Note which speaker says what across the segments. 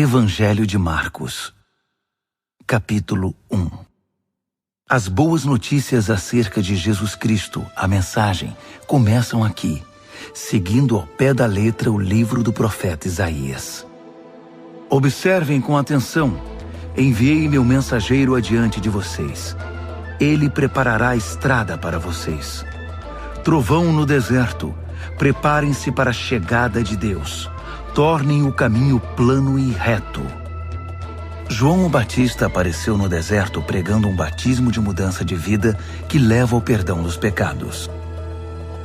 Speaker 1: Evangelho de Marcos, capítulo 1. As boas notícias acerca de Jesus Cristo, a mensagem, começam aqui, seguindo ao pé da letra o livro do profeta Isaías. Observem com atenção. Enviei meu mensageiro adiante de vocês. Ele preparará a estrada para vocês. Trovão no deserto, preparem-se para a chegada de Deus. Tornem o caminho plano e reto. João o Batista apareceu no deserto pregando um batismo de mudança de vida que leva ao perdão dos pecados.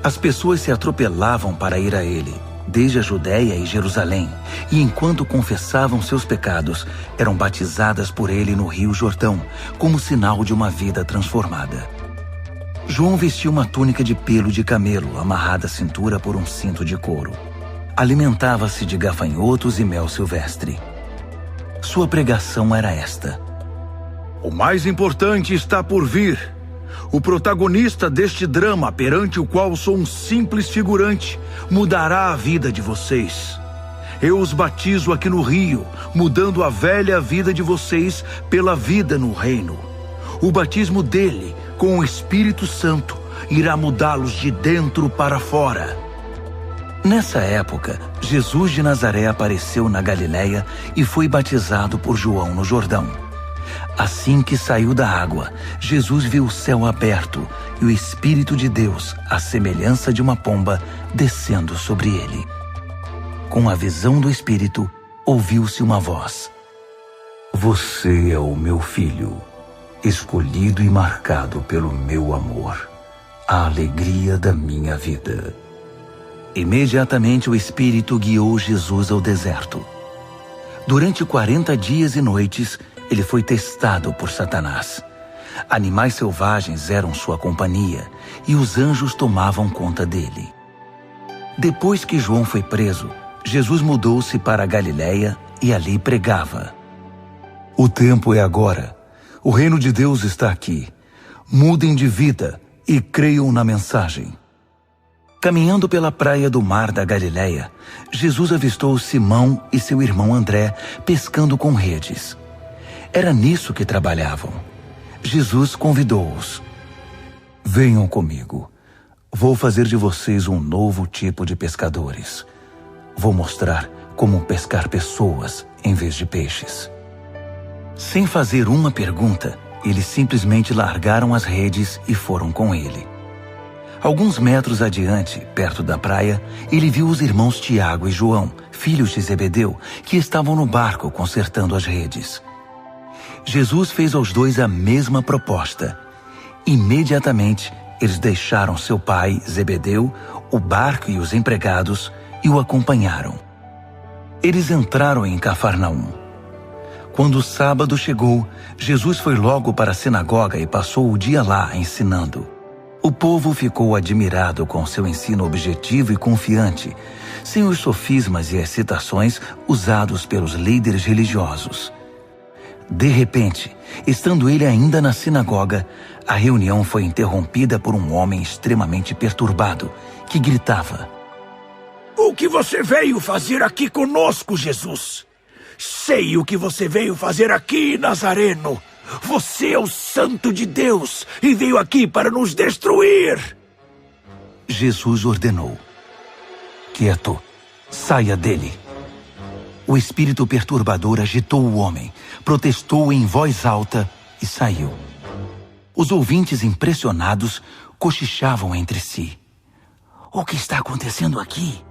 Speaker 1: As pessoas se atropelavam para ir a ele, desde a Judéia e Jerusalém, e enquanto confessavam seus pecados, eram batizadas por ele no Rio Jordão, como sinal de uma vida transformada. João vestia uma túnica de pelo de camelo, amarrada à cintura por um cinto de couro. Alimentava-se de gafanhotos e mel silvestre. Sua pregação era esta: o mais importante está por vir. O protagonista deste drama, perante o qual sou um simples figurante, mudará a vida de vocês. Eu os batizo aqui no rio, mudando a velha vida de vocês pela vida no reino. O batismo dele, com o Espírito Santo, irá mudá-los de dentro para fora. Nessa época, Jesus de Nazaré apareceu na Galileia e foi batizado por João no Jordão. Assim que saiu da água, Jesus viu o céu aberto e o Espírito de Deus, à semelhança de uma pomba, descendo sobre ele. Com a visão do Espírito, ouviu-se uma voz: Você é o meu filho, escolhido e marcado pelo meu amor, a alegria da minha vida. Imediatamente o Espírito guiou Jesus ao deserto. Durante 40 dias e noites, ele foi testado por Satanás. Animais selvagens eram sua companhia e os anjos tomavam conta dele. Depois que João foi preso, Jesus mudou-se para a Galileia e ali pregava: O tempo é agora. O reino de Deus está aqui. Mudem de vida e creiam na mensagem. Caminhando pela praia do mar da Galileia, Jesus avistou Simão e seu irmão André pescando com redes. Era nisso que trabalhavam. Jesus convidou-os: Venham comigo. Vou fazer de vocês um novo tipo de pescadores. Vou mostrar como pescar pessoas em vez de peixes. Sem fazer uma pergunta, eles simplesmente largaram as redes e foram com ele. Alguns metros adiante, perto da praia, ele viu os irmãos Tiago e João, filhos de Zebedeu, que estavam no barco consertando as redes. Jesus fez aos dois a mesma proposta. Imediatamente, eles deixaram seu pai, Zebedeu, o barco e os empregados e o acompanharam. Eles entraram em Cafarnaum. Quando o sábado chegou, Jesus foi logo para a sinagoga e passou o dia lá ensinando. O povo ficou admirado com seu ensino objetivo e confiante, sem os sofismas e excitações usados pelos líderes religiosos. De repente, estando ele ainda na sinagoga, a reunião foi interrompida por um homem extremamente perturbado, que gritava:
Speaker 2: O que você veio fazer aqui conosco, Jesus? Sei o que você veio fazer aqui, Nazareno. Você é o Santo de Deus e veio aqui para nos destruir.
Speaker 1: Jesus ordenou: Quieto, saia dele. O espírito perturbador agitou o homem, protestou em voz alta e saiu. Os ouvintes impressionados cochichavam entre si: O que está acontecendo aqui?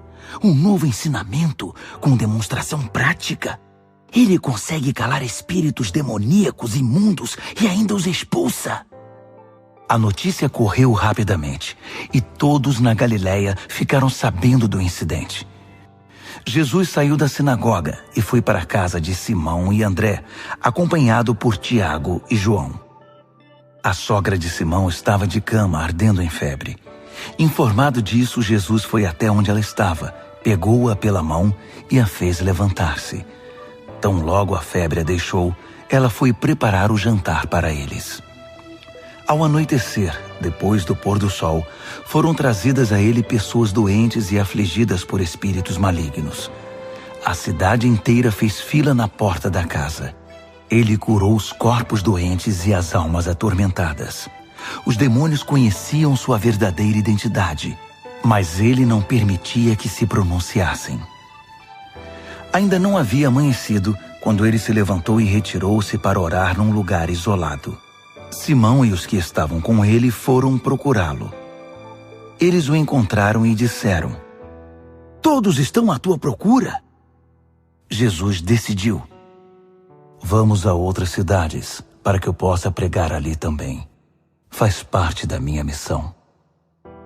Speaker 1: Um novo ensinamento com demonstração prática. Ele consegue calar espíritos demoníacos imundos e ainda os expulsa. A notícia correu rapidamente e todos na Galileia ficaram sabendo do incidente. Jesus saiu da sinagoga e foi para a casa de Simão e André, acompanhado por Tiago e João. A sogra de Simão estava de cama, ardendo em febre. Informado disso, Jesus foi até onde ela estava, pegou-a pela mão e a fez levantar-se. Tão logo a febre a deixou, ela foi preparar o jantar para eles. Ao anoitecer, depois do pôr do sol, foram trazidas a ele pessoas doentes e afligidas por espíritos malignos. A cidade inteira fez fila na porta da casa. Ele curou os corpos doentes e as almas atormentadas. Os demônios conheciam sua verdadeira identidade, mas ele não permitia que se pronunciassem. Ainda não havia amanhecido quando ele se levantou e retirou-se para orar num lugar isolado. Simão e os que estavam com ele foram procurá-lo. Eles o encontraram e disseram: "Todos estão à tua procura?" Jesus decidiu: "Vamos a outras cidades para que eu possa pregar ali também. Faz parte da minha missão."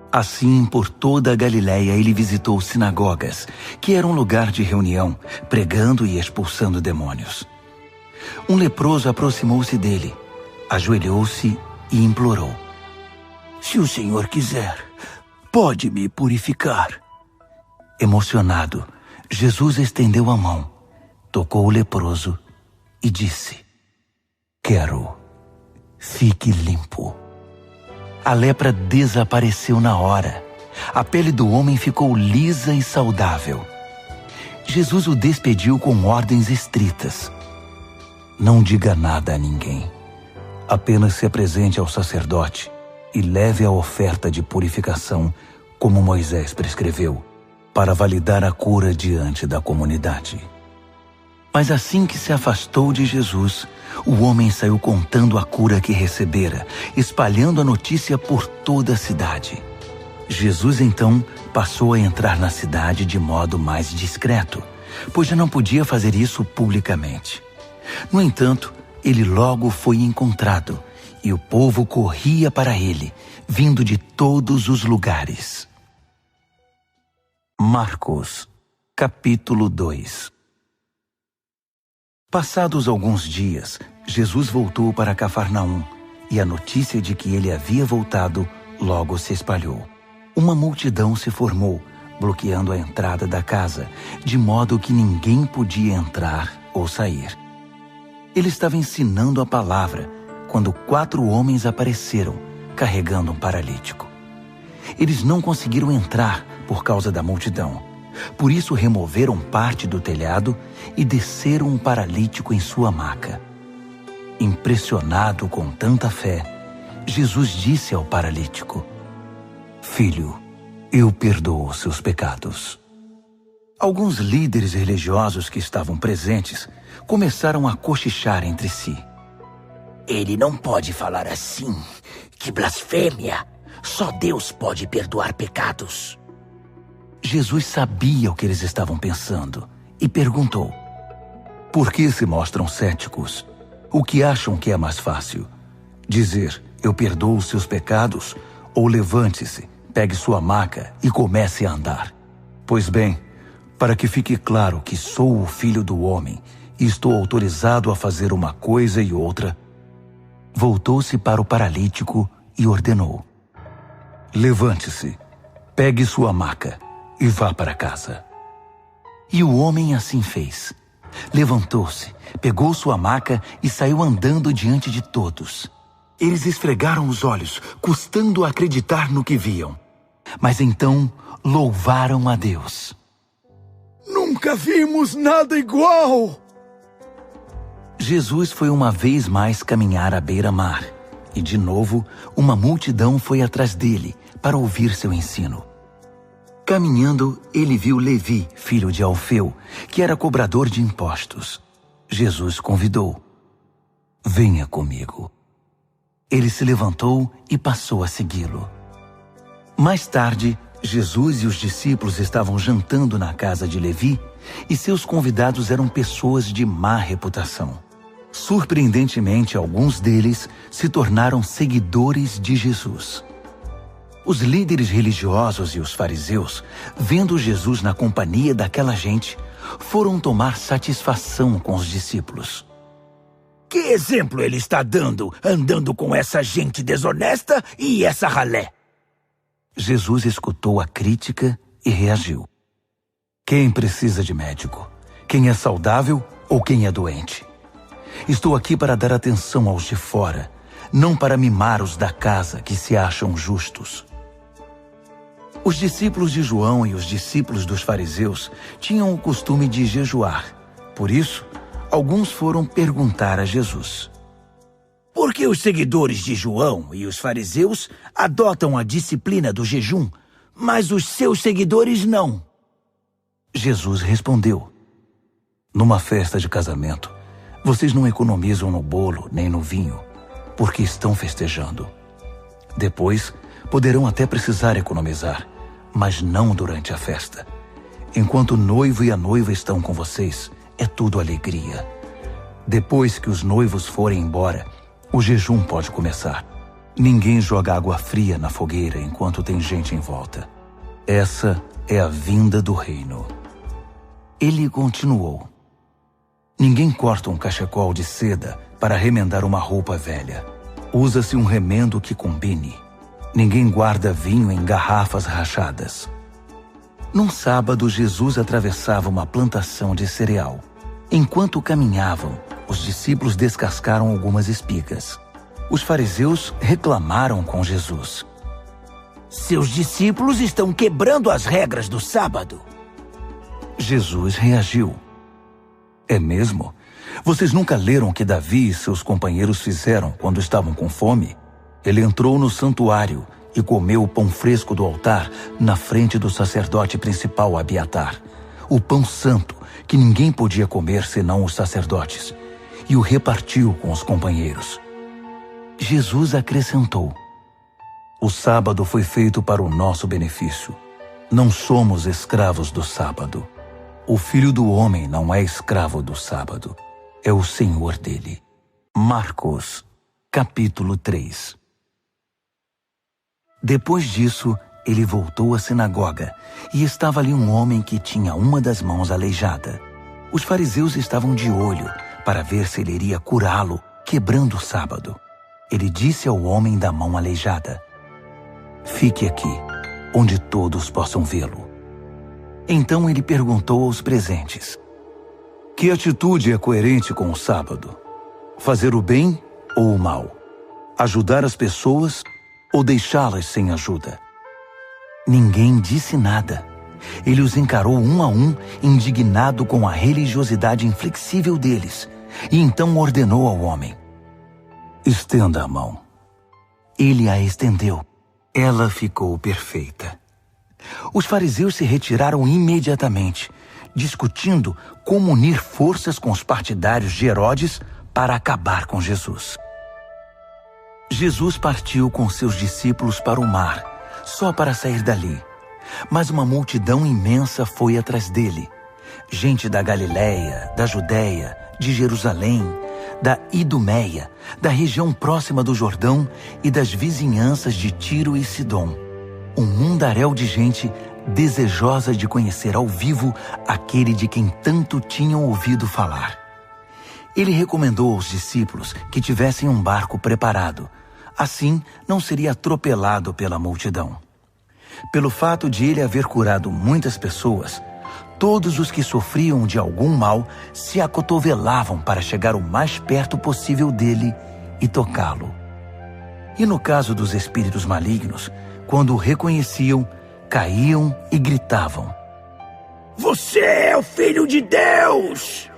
Speaker 1: Assim, por toda a Galiléia, ele visitou sinagogas, que era um lugar de reunião, pregando e expulsando demônios. Um leproso aproximou-se dele, ajoelhou-se e implorou:
Speaker 2: "Se o Senhor quiser, pode me purificar."
Speaker 1: Emocionado, Jesus estendeu a mão, tocou o leproso e disse: "Quero, fique limpo." A lepra desapareceu na hora. A pele do homem ficou lisa e saudável. Jesus o despediu com ordens estritas: "Não diga nada a ninguém. Apenas se apresente ao sacerdote e leve a oferta de purificação, como Moisés prescreveu, para validar a cura diante da comunidade." Mas assim que se afastou de Jesus, o homem saiu contando a cura que recebera, espalhando a notícia por toda a cidade. Jesus então passou a entrar na cidade de modo mais discreto, pois já não podia fazer isso publicamente. No entanto, ele logo foi encontrado, e o povo corria para ele, vindo de todos os lugares. Marcos, capítulo 2. Passados alguns dias, Jesus voltou para Cafarnaum, e a notícia de que ele havia voltado logo se espalhou. Uma multidão se formou, bloqueando a entrada da casa, de modo que ninguém podia entrar ou sair. Ele estava ensinando a palavra, quando 4 homens apareceram, carregando um paralítico. Eles não conseguiram entrar por causa da multidão. Por isso removeram parte do telhado e desceram um paralítico em sua maca. Impressionado com tanta fé, Jesus disse ao paralítico: "Filho, eu perdoo seus pecados." Alguns líderes religiosos que estavam presentes começaram a cochichar entre si:
Speaker 2: "Ele não pode falar assim. Que blasfêmia! Só Deus pode perdoar pecados."
Speaker 1: Jesus sabia o que eles estavam pensando e perguntou: "Por que se mostram céticos? O que acham que é mais fácil? Dizer, eu perdoo seus pecados, ou levante-se, pegue sua maca e comece a andar? Pois bem, para que fique claro que sou o Filho do Homem e estou autorizado a fazer uma coisa e outra." Voltou-se para o paralítico e ordenou: "Levante-se, pegue sua maca e vá para casa." E o homem assim fez. Levantou-se, pegou sua maca e saiu andando diante de todos. Eles esfregaram os olhos, custando acreditar no que viam. Mas então louvaram a Deus.
Speaker 2: "Nunca vimos nada igual!"
Speaker 1: Jesus foi uma vez mais caminhar à beira-mar, e de novo uma multidão foi atrás dele para ouvir seu ensino. Caminhando, ele viu Levi, filho de Alfeu, que era cobrador de impostos. Jesus convidou: "Venha comigo." Ele se levantou e passou a segui-lo. Mais tarde, Jesus e os discípulos estavam jantando na casa de Levi, e seus convidados eram pessoas de má reputação. Surpreendentemente, alguns deles se tornaram seguidores de Jesus. Os líderes religiosos e os fariseus, vendo Jesus na companhia daquela gente, foram tomar satisfação com os discípulos.
Speaker 2: "Que exemplo ele está dando, andando com essa gente desonesta e essa ralé?"
Speaker 1: Jesus escutou a crítica e reagiu: "Quem precisa de médico? Quem é saudável ou quem é doente? Estou aqui para dar atenção aos de fora, não para mimar os da casa que se acham justos." Os discípulos de João e os discípulos dos fariseus tinham o costume de jejuar. Por isso, alguns foram perguntar a Jesus:
Speaker 2: por que os seguidores de João e os fariseus adotam a disciplina do jejum, mas os seus seguidores não?
Speaker 1: Jesus respondeu: numa festa de casamento, vocês não economizam no bolo nem no vinho, porque estão festejando. Depois, poderão até precisar economizar, mas não durante a festa. Enquanto o noivo e a noiva estão com vocês, é tudo alegria. Depois que os noivos forem embora, o jejum pode começar. Ninguém joga água fria na fogueira enquanto tem gente em volta. Essa é a vinda do reino. Ele continuou: ninguém corta um cachecol de seda para remendar uma roupa velha. Usa-se um remendo que combine. Ninguém guarda vinho em garrafas rachadas. Num sábado, Jesus atravessava uma plantação de cereal. Enquanto caminhavam, os discípulos descascaram algumas espigas. Os fariseus reclamaram com Jesus:
Speaker 2: seus discípulos estão quebrando as regras do sábado.
Speaker 1: Jesus reagiu: é mesmo? Vocês nunca leram o que Davi e seus companheiros fizeram quando estavam com fome? Ele entrou no santuário e comeu o pão fresco do altar na frente do sacerdote principal Abiatar, o pão santo que ninguém podia comer senão os sacerdotes, e o repartiu com os companheiros. Jesus acrescentou: o sábado foi feito para o nosso benefício. Não somos escravos do sábado. O Filho do Homem não é escravo do sábado. É o Senhor dele. Marcos, capítulo 3. Depois disso, ele voltou à sinagoga e estava ali um homem que tinha uma das mãos aleijada. Os fariseus estavam de olho para ver se ele iria curá-lo, quebrando o sábado. Ele disse ao homem da mão aleijada: fique aqui, onde todos possam vê-lo. Então ele perguntou aos presentes: que atitude é coerente com o sábado? Fazer o bem ou o mal? Ajudar as pessoas ou deixá-las sem ajuda? Ninguém disse nada. Ele os encarou um a um, indignado com a religiosidade inflexível deles, e então ordenou ao homem: estenda a mão. Ele a estendeu. Ela ficou perfeita. Os fariseus se retiraram imediatamente, discutindo como unir forças com os partidários de Herodes para acabar com Jesus. Jesus partiu com seus discípulos para o mar, só para sair dali. Mas uma multidão imensa foi atrás dele. Gente da Galiléia, da Judéia, de Jerusalém, da Idumeia, da região próxima do Jordão e das vizinhanças de Tiro e Sidom. Um mundaréu de gente desejosa de conhecer ao vivo aquele de quem tanto tinham ouvido falar. Ele recomendou aos discípulos que tivessem um barco preparado. Assim, não seria atropelado pela multidão. Pelo fato de ele haver curado muitas pessoas, todos os que sofriam de algum mal se acotovelavam para chegar o mais perto possível dele e tocá-lo. E no caso dos espíritos malignos, quando o reconheciam, caíam e gritavam:
Speaker 2: você é o Filho de Deus!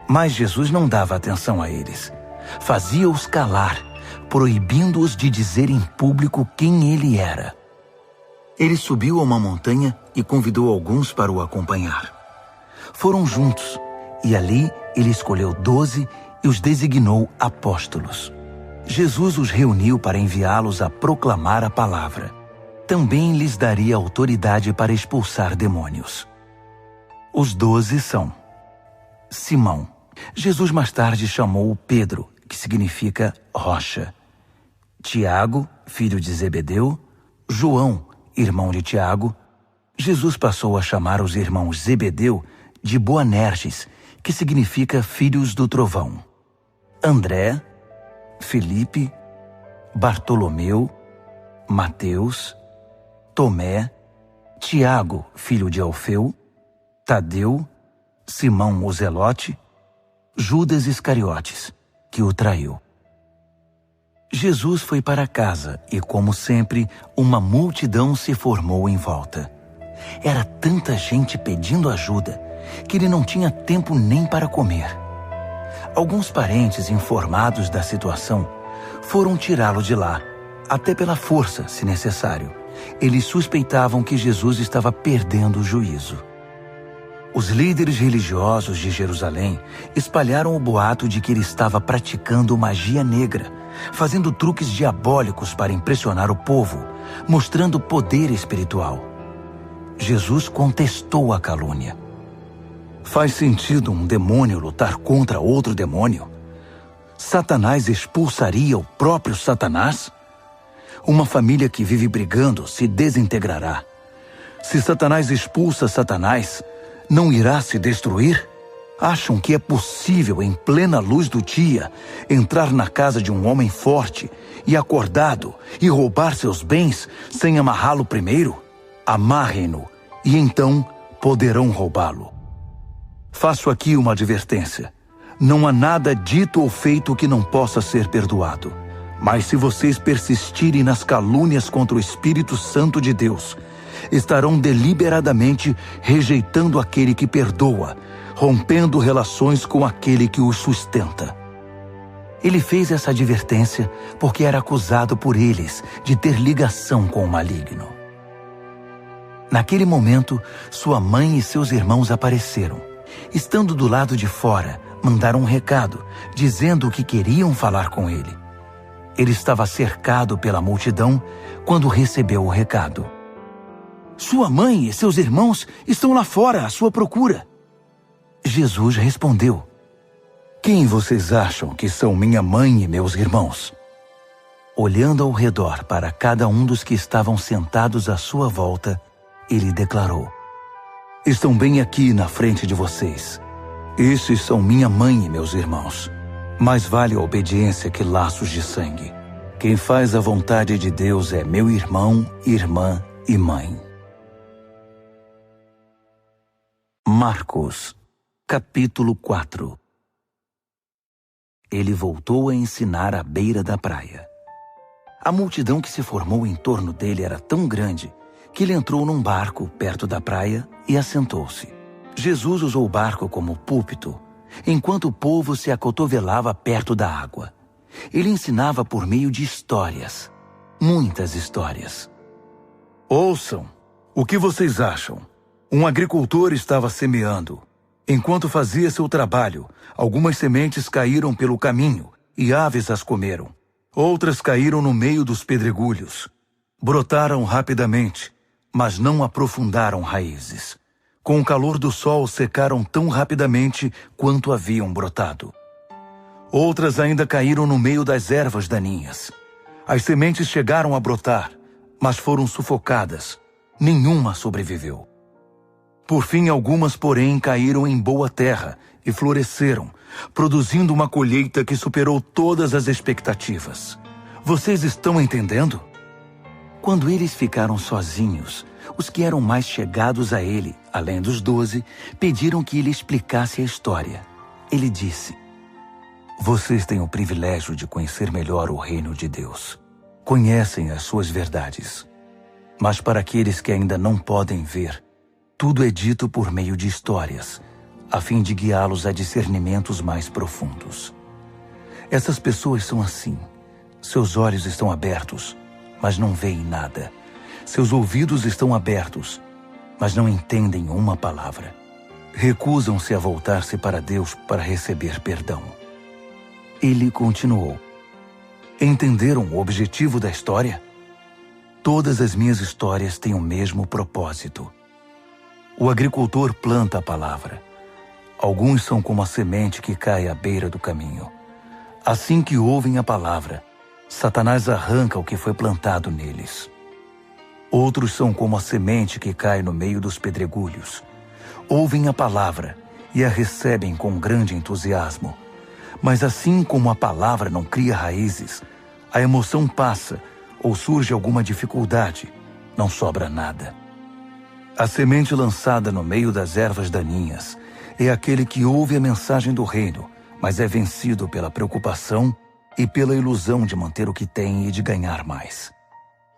Speaker 1: Mas Jesus não dava atenção a eles. Fazia-os calar, proibindo-os de dizer em público quem ele era. Ele subiu a uma montanha e convidou alguns para o acompanhar. Foram juntos, e ali ele escolheu 12 e os designou apóstolos. Jesus os reuniu para enviá-los a proclamar a palavra. Também lhes daria autoridade para expulsar demônios. Os 12 são: Simão. Jesus mais tarde chamou Pedro, que significa rocha. Tiago, filho de Zebedeu. João, irmão de Tiago. Jesus passou a chamar os irmãos Zebedeu de Boanerges, que significa filhos do trovão. André, Felipe, Bartolomeu, Mateus, Tomé, Tiago, filho de Alfeu, Tadeu, Simão o Zelote, Judas Iscariotes, que o traiu. Jesus foi para casa e, como sempre, uma multidão se formou em volta. Era tanta gente pedindo ajuda que ele não tinha tempo nem para comer. Alguns parentes informados da situação foram tirá-lo de lá, até pela força, se necessário. Eles suspeitavam que Jesus estava perdendo o juízo. Os líderes religiosos de Jerusalém espalharam o boato de que ele estava praticando magia negra, fazendo truques diabólicos para impressionar o povo, mostrando poder espiritual. Jesus contestou a calúnia. Faz sentido um demônio lutar contra outro demônio? Satanás expulsaria o próprio Satanás? Uma família que vive brigando se desintegrará. Se Satanás expulsa Satanás, não irá se destruir? Acham que é possível, em plena luz do dia, entrar na casa de um homem forte e acordado e roubar seus bens sem amarrá-lo primeiro? Amarrem-no e então poderão roubá-lo. Faço aqui uma advertência. Não há nada dito ou feito que não possa ser perdoado. Mas se vocês persistirem nas calúnias contra o Espírito Santo de Deus, estarão deliberadamente rejeitando aquele que perdoa, rompendo relações com aquele que os sustenta. Ele fez essa advertência porque era acusado por eles de ter ligação com o maligno. Naquele momento, sua mãe e seus irmãos apareceram. Estando do lado de fora, mandaram um recado, dizendo que queriam falar com ele. Ele estava cercado pela multidão quando recebeu o recado. Sua mãe e seus irmãos estão lá fora à sua procura. Jesus respondeu: Quem vocês acham que são minha mãe e meus irmãos? Olhando ao redor para cada um dos que estavam sentados à sua volta, ele declarou: Estão bem aqui na frente de vocês. Esses são minha mãe e meus irmãos. Mais vale a obediência que laços de sangue. Quem faz a vontade de Deus é meu irmão, irmã e mãe. Marcos, capítulo 4. Ele voltou a ensinar à beira da praia. A multidão que se formou em torno dele era tão grande que ele entrou num barco perto da praia e assentou-se. Jesus usou o barco como púlpito, enquanto o povo se acotovelava perto da água. Ele ensinava por meio de histórias, muitas histórias. Ouçam, o que vocês acham? Um agricultor estava semeando. Enquanto fazia seu trabalho, algumas sementes caíram pelo caminho e aves as comeram. Outras caíram no meio dos pedregulhos. Brotaram rapidamente, mas não aprofundaram raízes. Com o calor do sol, secaram tão rapidamente quanto haviam brotado. Outras ainda caíram no meio das ervas daninhas. As sementes chegaram a brotar, mas foram sufocadas. Nenhuma sobreviveu. Por fim, algumas, porém, caíram em boa terra e floresceram, produzindo uma colheita que superou todas as expectativas. Vocês estão entendendo? Quando eles ficaram sozinhos, os que eram mais chegados a ele, além dos 12, pediram que ele explicasse a história. Ele disse: Vocês têm o privilégio de conhecer melhor o reino de Deus. Conhecem as suas verdades. Mas para aqueles que ainda não podem ver, tudo é dito por meio de histórias, a fim de guiá-los a discernimentos mais profundos. Essas pessoas são assim. Seus olhos estão abertos, mas não veem nada. Seus ouvidos estão abertos, mas não entendem uma palavra. Recusam-se a voltar-se para Deus para receber perdão. Ele continuou: Entenderam o objetivo da história? Todas as minhas histórias têm o mesmo propósito. O agricultor planta a palavra. Alguns são como a semente que cai à beira do caminho. Assim que ouvem a palavra, Satanás arranca o que foi plantado neles. Outros são como a semente que cai no meio dos pedregulhos. Ouvem a palavra e a recebem com grande entusiasmo. Mas assim como a palavra não cria raízes, a emoção passa ou surge alguma dificuldade, não sobra nada. A semente lançada no meio das ervas daninhas é aquele que ouve a mensagem do reino, mas é vencido pela preocupação, e pela ilusão de manter o que tem e de ganhar mais.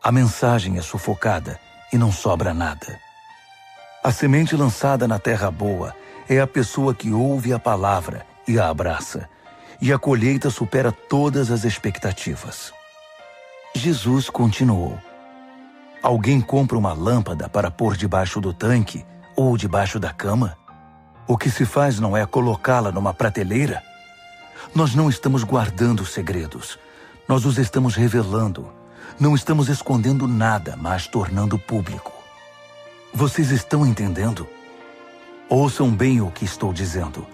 Speaker 1: A mensagem é sufocada e não sobra nada. A semente lançada na terra boa é a pessoa que ouve a palavra e a abraça, e a colheita supera todas as expectativas. Jesus continuou: alguém compra uma lâmpada para pôr debaixo do tanque ou debaixo da cama? O que se faz não é colocá-la numa prateleira? Nós não estamos guardando segredos, nós os estamos revelando. Não estamos escondendo nada, mas tornando público. Vocês estão entendendo? Ouçam bem o que estou dizendo.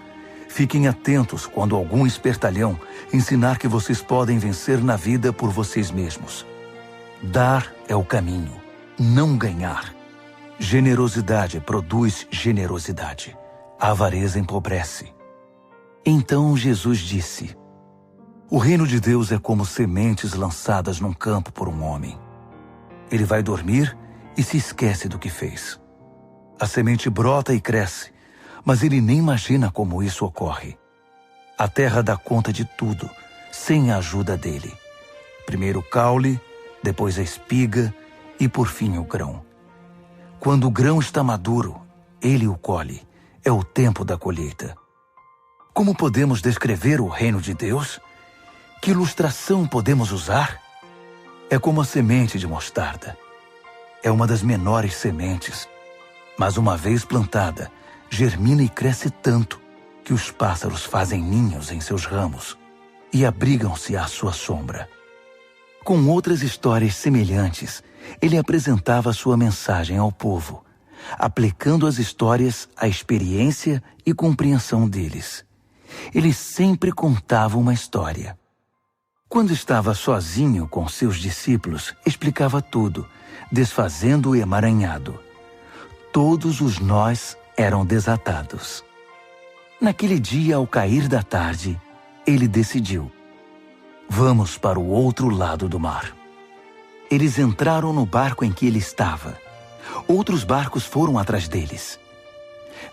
Speaker 1: Fiquem atentos quando algum espertalhão ensinar que vocês podem vencer na vida por vocês mesmos. Dar é o caminho, não ganhar. Generosidade produz generosidade. A avareza empobrece. Então Jesus disse: o reino de Deus é como sementes lançadas num campo por um homem. Ele vai dormir e se esquece do que fez. A semente brota e cresce, mas ele nem imagina como isso ocorre. A terra dá conta de tudo, sem a ajuda dele. Primeiro o caule, depois a espiga e por fim o grão. Quando o grão está maduro, ele o colhe. É o tempo da colheita. Como podemos descrever o reino de Deus? Que ilustração podemos usar? É como a semente de mostarda. É uma das menores sementes, mas uma vez plantada, germina e cresce tanto que os pássaros fazem ninhos em seus ramos e abrigam-se à sua sombra. Com outras histórias semelhantes, ele apresentava sua mensagem ao povo, aplicando as histórias à experiência e compreensão deles. Ele sempre contava uma história. Quando estava sozinho com seus discípulos, explicava tudo, desfazendo o emaranhado. Todos os nós eram desatados. Naquele dia, ao cair da tarde, ele decidiu: vamos para o outro lado do mar. Eles entraram no barco em que ele estava. Outros barcos foram atrás deles.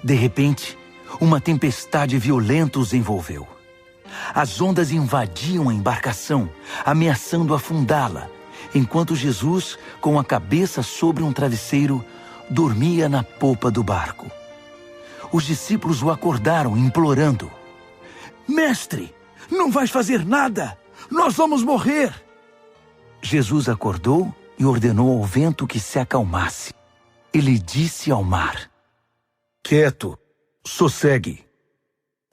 Speaker 1: De repente, uma tempestade violenta os envolveu. As ondas invadiam a embarcação, ameaçando afundá-la, enquanto Jesus, com a cabeça sobre um travesseiro, dormia na popa do barco. Os discípulos o acordaram, implorando: mestre, não vais fazer nada! Nós vamos morrer! Jesus acordou e ordenou ao vento que se acalmasse. Ele disse ao mar: quieto, sossegue.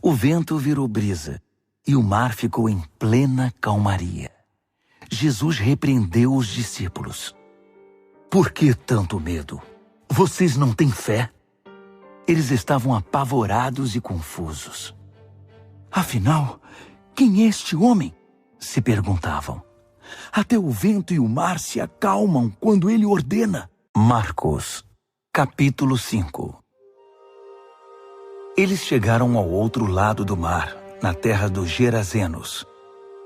Speaker 1: O vento virou brisa e o mar ficou em plena calmaria. Jesus repreendeu os discípulos: por que tanto medo? Vocês não têm fé? Eles estavam apavorados e confusos. Afinal, quem é este homem? Se perguntavam. Até o vento e o mar se acalmam quando ele ordena. Marcos, capítulo 5. Eles chegaram ao outro lado do mar, na terra dos Gerazenos.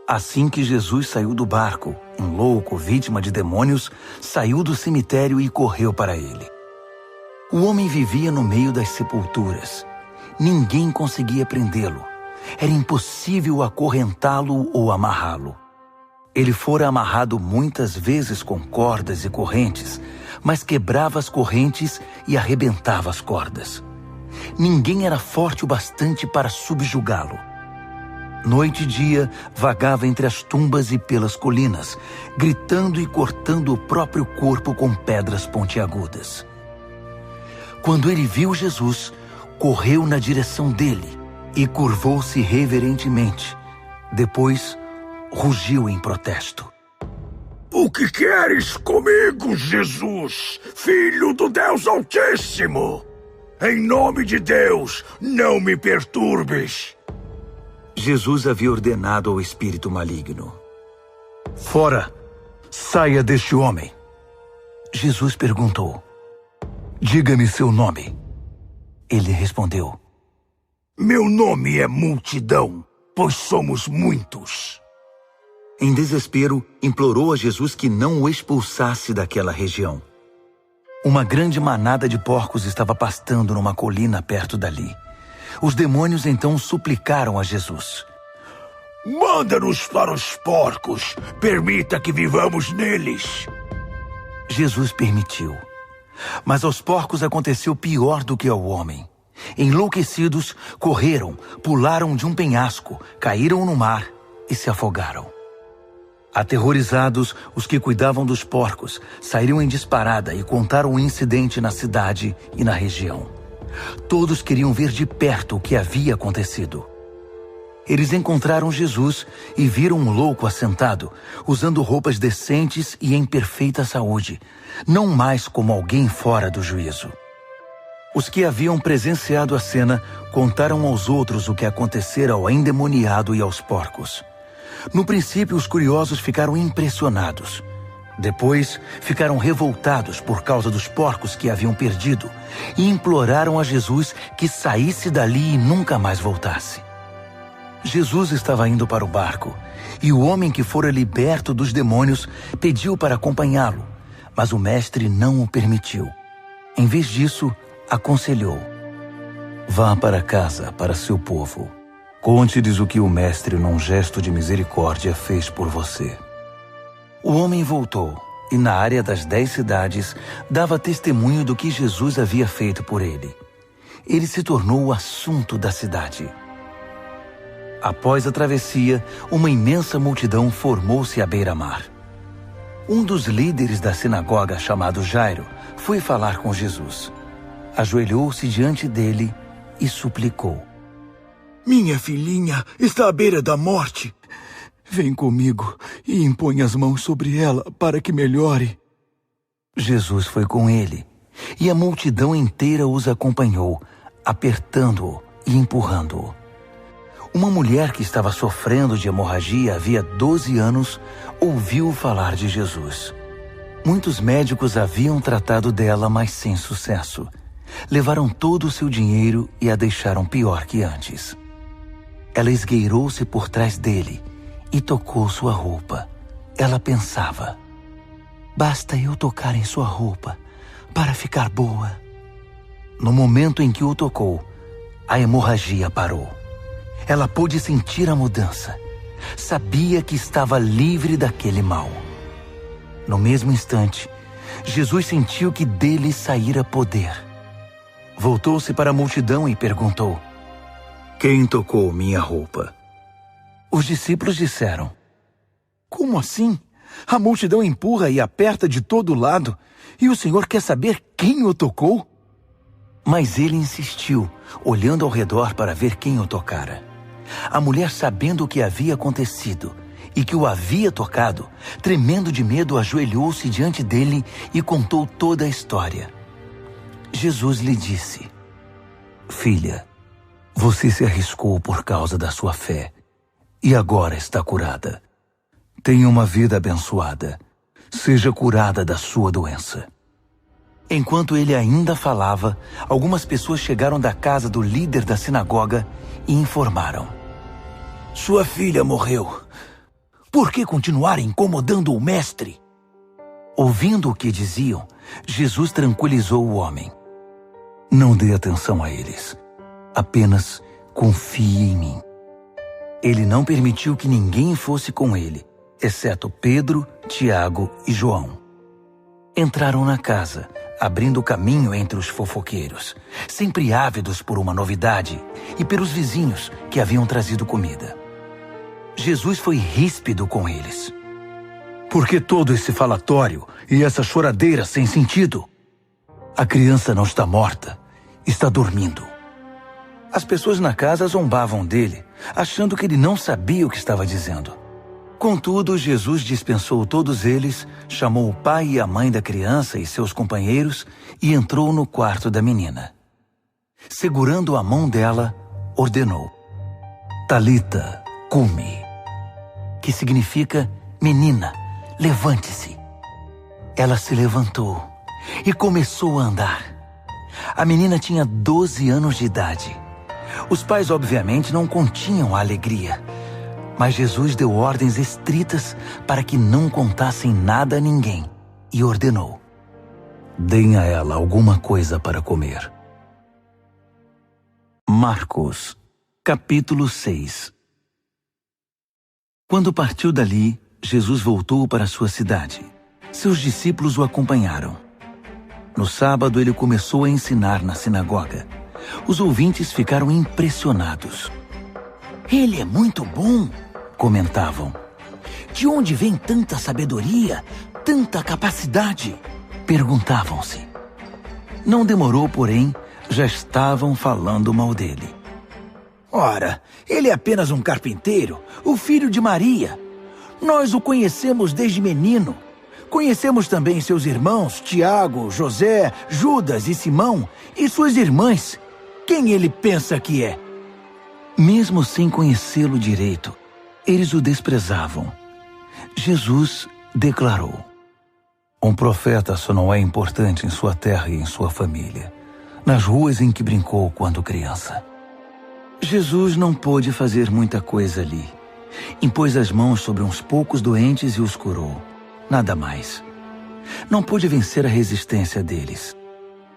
Speaker 1: Assim que Jesus saiu do barco, um louco, vítima de demônios, saiu do cemitério e correu para ele. O homem vivia no meio das sepulturas. Ninguém conseguia prendê-lo. Era impossível acorrentá-lo ou amarrá-lo. Ele fora amarrado muitas vezes com cordas e correntes, mas quebrava as correntes e arrebentava as cordas. Ninguém era forte o bastante para subjugá-lo. Noite e dia, vagava entre as tumbas e pelas colinas, gritando e cortando o próprio corpo com pedras pontiagudas. Quando ele viu Jesus, correu na direção dele e curvou-se reverentemente. Depois, rugiu em protesto:
Speaker 2: o que queres comigo, Jesus, Filho do Deus Altíssimo? Em nome de Deus, não me perturbes.
Speaker 1: Jesus havia ordenado ao espírito maligno: fora, saia deste homem. Jesus perguntou: diga-me seu nome. Ele respondeu:
Speaker 2: meu nome é Multidão, pois somos muitos.
Speaker 1: Em desespero, implorou a Jesus que não o expulsasse daquela região. Uma grande manada de porcos estava pastando numa colina perto dali. Os demônios então suplicaram a Jesus:
Speaker 2: Manda-nos para os porcos. Permita que vivamos neles.
Speaker 1: Jesus permitiu. Mas aos porcos aconteceu pior do que ao homem. Enlouquecidos, correram, pularam de um penhasco, caíram no mar e se afogaram. Aterrorizados, os que cuidavam dos porcos saíram em disparada e contaram o incidente na cidade e na região. Todos queriam ver de perto o que havia acontecido. Eles encontraram Jesus e viram um louco assentado, usando roupas decentes e em perfeita saúde, não mais como alguém fora do juízo. Os que haviam presenciado a cena contaram aos outros o que acontecera ao endemoniado e aos porcos. No princípio, os curiosos ficaram impressionados. Depois, ficaram revoltados por causa dos porcos que haviam perdido e imploraram a Jesus que saísse dali e nunca mais voltasse. Jesus estava indo para o barco e o homem que fora liberto dos demônios pediu para acompanhá-lo, mas o mestre não o permitiu. Em vez disso, aconselhou: vá para casa, para seu povo. Conte-lhes o que o mestre, num gesto de misericórdia, fez por você. O homem voltou e, na área das 10 cidades, dava testemunho do que Jesus havia feito por ele. Ele se tornou o assunto da cidade. Após a travessia, uma imensa multidão formou-se à beira-mar. Um dos líderes da sinagoga, chamado Jairo, foi falar com Jesus. Ajoelhou-se diante dele e suplicou:
Speaker 2: Minha filhinha está à beira da morte.
Speaker 1: Vem comigo e impõe as mãos sobre ela para que melhore. Jesus foi com ele, e a multidão inteira os acompanhou, apertando-o e empurrando-o. Uma mulher que estava sofrendo de hemorragia havia 12 anos ouviu falar de Jesus. Muitos médicos haviam tratado dela, mas sem sucesso. Levaram todo o seu dinheiro e a deixaram pior que antes. Ela esgueirou-se por trás dele e tocou sua roupa. Ela pensava: basta eu tocar em sua roupa para ficar boa. No momento em que o tocou, a hemorragia parou. Ela pôde sentir a mudança. Sabia que estava livre daquele mal. No mesmo instante, Jesus sentiu que dele saíra poder. Voltou-se para a multidão e perguntou: quem tocou minha roupa? Os discípulos disseram: como assim? A multidão empurra e aperta de todo lado, e o Senhor quer saber quem o tocou? Mas ele insistiu, olhando ao redor para ver quem o tocara. A mulher, sabendo o que havia acontecido e que o havia tocado, tremendo de medo, ajoelhou-se diante dele e contou toda a história. Jesus lhe disse: filha, você se arriscou por causa da sua fé e agora está curada. Tenha uma vida abençoada. Seja curada da sua doença. Enquanto ele ainda falava, algumas pessoas chegaram da casa do líder da sinagoga e informaram: sua filha morreu. Por que continuar incomodando o mestre? Ouvindo o que diziam, Jesus tranquilizou o homem. Não dê atenção a eles. Apenas confie em mim. Ele não permitiu que ninguém fosse com ele, exceto Pedro, Tiago e João. Entraram na casa, abrindo caminho entre os fofoqueiros, sempre ávidos por uma novidade, e pelos vizinhos que haviam trazido comida. Jesus foi ríspido com eles. Por que todo esse falatório e essa choradeira sem sentido? A criança não está morta, está dormindo. As pessoas na casa zombavam dele, achando que ele não sabia o que estava dizendo. Contudo, Jesus dispensou todos eles, chamou o pai e a mãe da criança e seus companheiros e entrou no quarto da menina. Segurando a mão dela, ordenou: Talita, cumi, que significa: menina, levante-se. Ela se levantou e começou a andar. A menina tinha 12 anos de idade. Os pais, obviamente, não continham a alegria, mas Jesus deu ordens estritas para que não contassem nada a ninguém e ordenou: deem a ela alguma coisa para comer. Marcos, capítulo 6. Quando partiu dali, Jesus voltou para sua cidade. Seus discípulos o acompanharam. No sábado, ele começou a ensinar na sinagoga. Os ouvintes ficaram impressionados.
Speaker 2: Ele é muito bom,
Speaker 1: comentavam.
Speaker 2: De onde vem tanta sabedoria, tanta capacidade?
Speaker 1: Perguntavam-se. Não demorou, porém, já estavam falando mal dele.
Speaker 2: Ora, ele é apenas um carpinteiro, o filho de Maria. Nós o conhecemos desde menino. Conhecemos também seus irmãos, Tiago, José, Judas e Simão, e suas irmãs. Quem ele pensa que é?
Speaker 1: Mesmo sem conhecê-lo direito, eles o desprezavam. Jesus declarou: um profeta só não é importante em sua terra e em sua família, nas ruas em que brincou quando criança. Jesus não pôde fazer muita coisa ali. Impôs as mãos sobre uns poucos doentes e os curou. Nada mais. Não pôde vencer a resistência deles.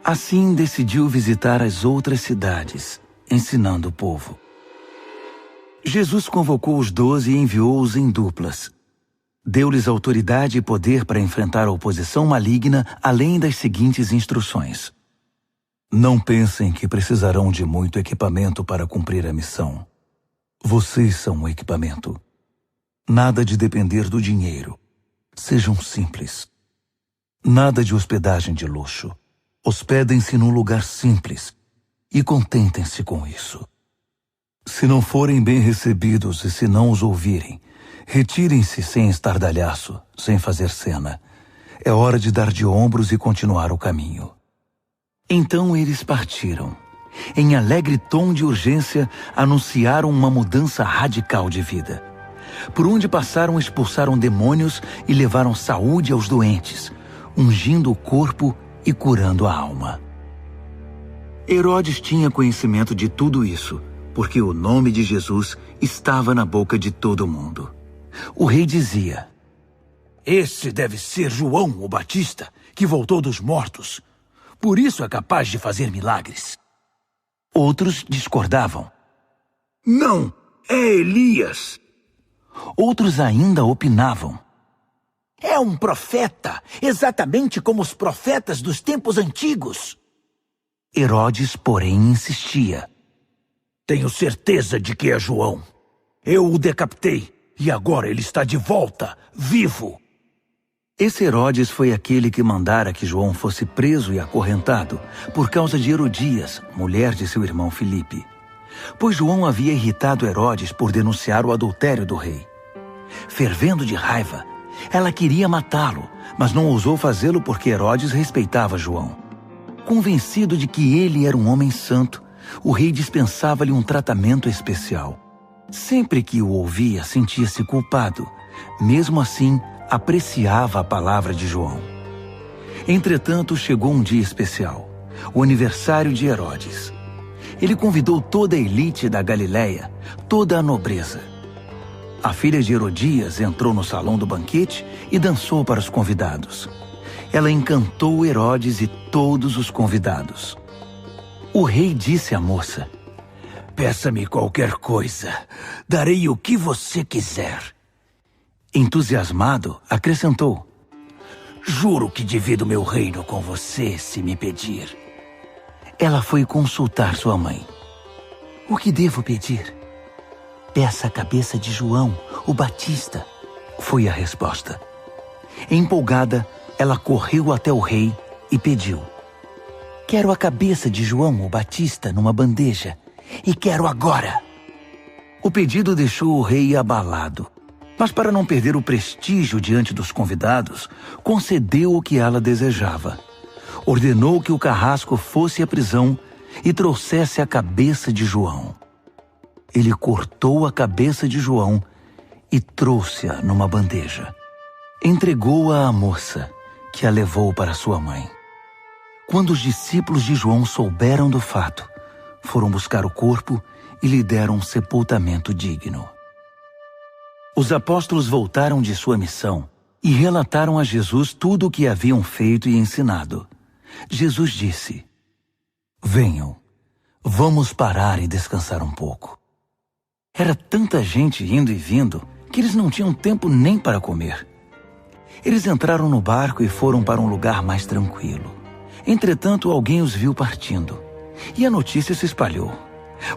Speaker 1: Assim, decidiu visitar as outras cidades, ensinando o povo. Jesus convocou os 12 e enviou-os em duplas. Deu-lhes autoridade e poder para enfrentar a oposição maligna, além das seguintes instruções. Não pensem que precisarão de muito equipamento para cumprir a missão. Vocês são o equipamento. Nada de depender do dinheiro. Sejam simples. Nada de hospedagem de luxo. Hospedem-se num lugar simples e contentem-se com isso. Se não forem bem recebidos e se não os ouvirem, retirem-se sem estardalhaço, sem fazer cena. É hora de dar de ombros e continuar o caminho. Então eles partiram. Em alegre tom de urgência, anunciaram uma mudança radical de vida. Por onde passaram, expulsaram demônios e levaram saúde aos doentes, ungindo o corpo e curando a alma. Herodes tinha conhecimento de tudo isso, porque o nome de Jesus estava na boca de todo mundo. O rei dizia:
Speaker 2: esse deve ser João o Batista, que voltou dos mortos. Por isso é capaz de fazer milagres.
Speaker 1: Outros discordavam.
Speaker 2: Não, é Elias.
Speaker 1: Outros ainda opinavam.
Speaker 2: É um profeta, exatamente como os profetas dos tempos antigos.
Speaker 1: Herodes, porém, insistia.
Speaker 2: Tenho certeza de que é João. Eu o decapitei e agora ele está de volta, vivo.
Speaker 1: Esse Herodes foi aquele que mandara que João fosse preso e acorrentado por causa de Herodias, mulher de seu irmão Filipe. Pois João havia irritado Herodes por denunciar o adultério do rei. Fervendo de raiva, ela queria matá-lo, mas não ousou fazê-lo porque Herodes respeitava João. Convencido de que ele era um homem santo, o rei dispensava-lhe um tratamento especial. Sempre que o ouvia, sentia-se culpado. Mesmo assim, apreciava a palavra de João. Entretanto, chegou um dia especial, o aniversário de Herodes. Ele convidou toda a elite da Galileia, toda a nobreza. A filha de Herodias entrou no salão do banquete e dançou para os convidados. Ela encantou Herodes e todos os convidados. O rei disse à moça:
Speaker 2: peça-me qualquer coisa, darei o que você quiser.
Speaker 1: Entusiasmado, acrescentou:
Speaker 2: juro que divido meu reino com você se me pedir.
Speaker 1: Ela foi consultar sua mãe.
Speaker 3: O que devo pedir? Peça a cabeça de João, o Batista,
Speaker 1: foi a resposta. Empolgada, ela correu até o rei e pediu:
Speaker 3: quero a cabeça de João, o Batista, numa bandeja, e quero agora.
Speaker 1: O pedido deixou o rei abalado. Mas para não perder o prestígio diante dos convidados, concedeu o que ela desejava. Ordenou que o carrasco fosse à prisão e trouxesse a cabeça de João. Ele cortou a cabeça de João e trouxe-a numa bandeja. Entregou-a à moça, que a levou para sua mãe. Quando os discípulos de João souberam do fato, foram buscar o corpo e lhe deram um sepultamento digno. Os apóstolos voltaram de sua missão e relataram a Jesus tudo o que haviam feito e ensinado. Jesus disse: venham, vamos parar e descansar um pouco. Era tanta gente indo e vindo que eles não tinham tempo nem para comer. Eles entraram no barco e foram para um lugar mais tranquilo. Entretanto, alguém os viu partindo, e a notícia se espalhou.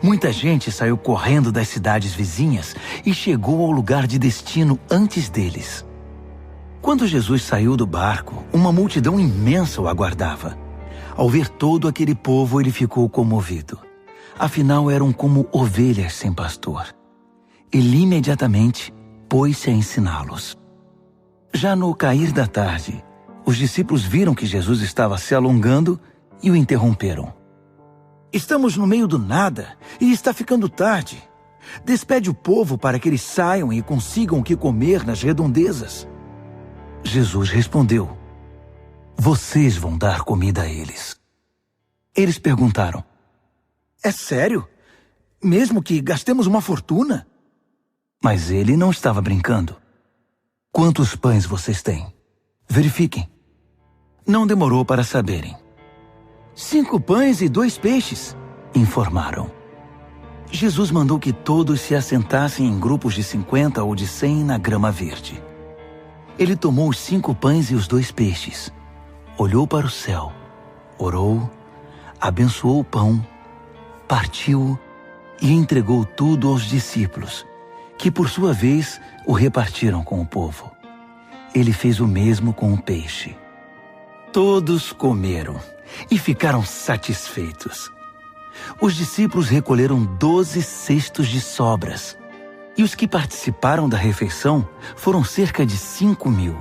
Speaker 1: Muita gente saiu correndo das cidades vizinhas e chegou ao lugar de destino antes deles. Quando Jesus saiu do barco, uma multidão imensa o aguardava. Ao ver todo aquele povo, ele ficou comovido. Afinal, eram como ovelhas sem pastor. Ele imediatamente pôs-se a ensiná-los. Já no cair da tarde, os discípulos viram que Jesus estava se alongando e o interromperam.
Speaker 2: Estamos no meio do nada e está ficando tarde. Despede o povo para que eles saiam e consigam o que comer nas redondezas.
Speaker 1: Jesus respondeu: vocês vão dar comida a eles. Eles perguntaram:
Speaker 2: é sério? Mesmo que gastemos uma fortuna?
Speaker 1: Mas ele não estava brincando. Quantos pães vocês têm? Verifiquem. Não demorou para saberem.
Speaker 2: 5 pães e 2 peixes,
Speaker 1: informaram. Jesus mandou que todos se assentassem em grupos de 50 ou de 100 na grama verde. Ele tomou os 5 pães e os 2 peixes, olhou para o céu, orou, abençoou o pão, partiu e entregou tudo aos discípulos, que por sua vez o repartiram com o povo. Ele fez o mesmo com o peixe. Todos comeram e ficaram satisfeitos. Os discípulos recolheram 12 cestos de sobras, e os que participaram da refeição foram cerca de 5.000.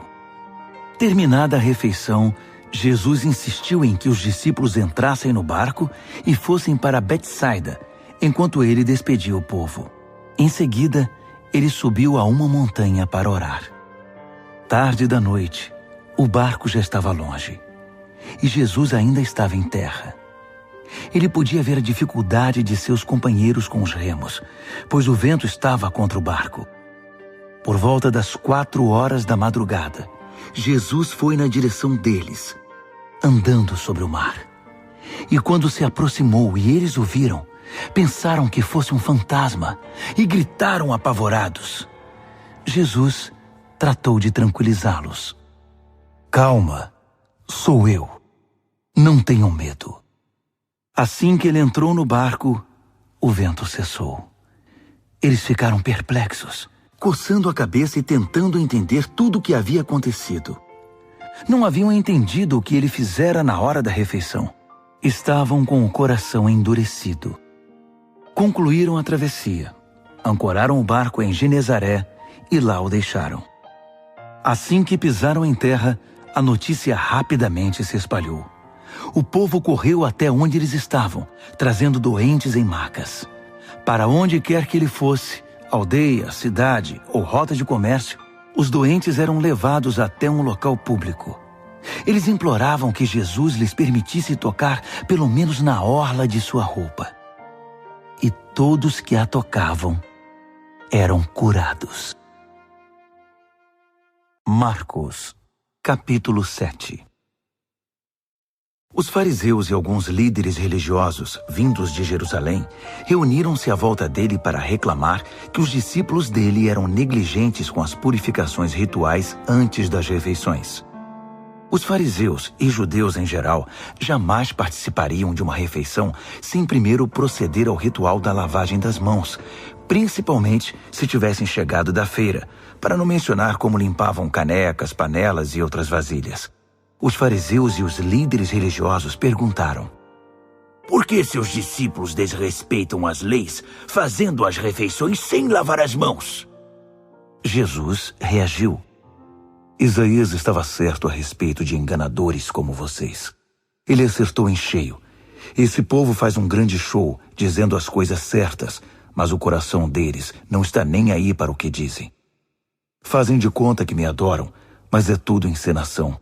Speaker 1: Terminada a refeição, Jesus insistiu em que os discípulos entrassem no barco e fossem para Betsaida, enquanto ele despedia o povo. Em seguida, ele subiu a uma montanha para orar. Tarde da noite, o barco já estava longe, e Jesus ainda estava em terra. Ele podia ver a dificuldade de seus companheiros com os remos, pois o vento estava contra o barco. Por volta das 4 horas da madrugada, Jesus foi na direção deles, andando sobre o mar. E quando se aproximou e eles o viram, pensaram que fosse um fantasma e gritaram apavorados. Jesus tratou de tranquilizá-los. Calma, sou eu. Não tenham medo. Assim que ele entrou no barco, o vento cessou. Eles ficaram perplexos, coçando a cabeça e tentando entender tudo o que havia acontecido. Não haviam entendido o que ele fizera na hora da refeição. Estavam com o coração endurecido. Concluíram a travessia, ancoraram o barco em Genezaré e lá o deixaram. Assim que pisaram em terra, a notícia rapidamente se espalhou. O povo correu até onde eles estavam, trazendo doentes em macas. Para onde quer que ele fosse, aldeia, cidade ou rota de comércio, os doentes eram levados até um local público. Eles imploravam que Jesus lhes permitisse tocar pelo menos na orla de sua roupa. E todos que a tocavam eram curados. Marcos, capítulo 7. Os fariseus e alguns líderes religiosos, vindos de Jerusalém, reuniram-se à volta dele para reclamar que os discípulos dele eram negligentes com as purificações rituais antes das refeições. Os fariseus e judeus em geral jamais participariam de uma refeição sem primeiro proceder ao ritual da lavagem das mãos, principalmente se tivessem chegado da feira, para não mencionar como limpavam canecas, panelas e outras vasilhas. Os fariseus e os líderes religiosos perguntaram:
Speaker 2: por que seus discípulos desrespeitam as leis, fazendo as refeições sem lavar as mãos?
Speaker 1: Jesus reagiu: Isaías estava certo a respeito de enganadores como vocês. Ele acertou em cheio. Esse povo faz um grande show, dizendo as coisas certas, mas o coração deles não está nem aí para o que dizem. Fazem de conta que me adoram, mas é tudo encenação.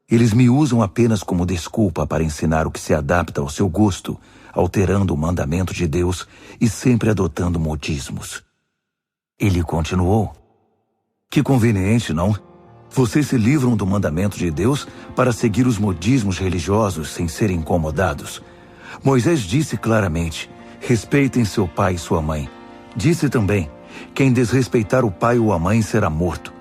Speaker 1: Eles me usam apenas como desculpa para ensinar o que se adapta ao seu gosto, alterando o mandamento de Deus e sempre adotando modismos. Ele continuou: que conveniente, não? Vocês se livram do mandamento de Deus para seguir os modismos religiosos sem serem incomodados. Moisés disse claramente: respeitem seu pai e sua mãe. Disse também: Quem desrespeitar o pai ou a mãe será morto.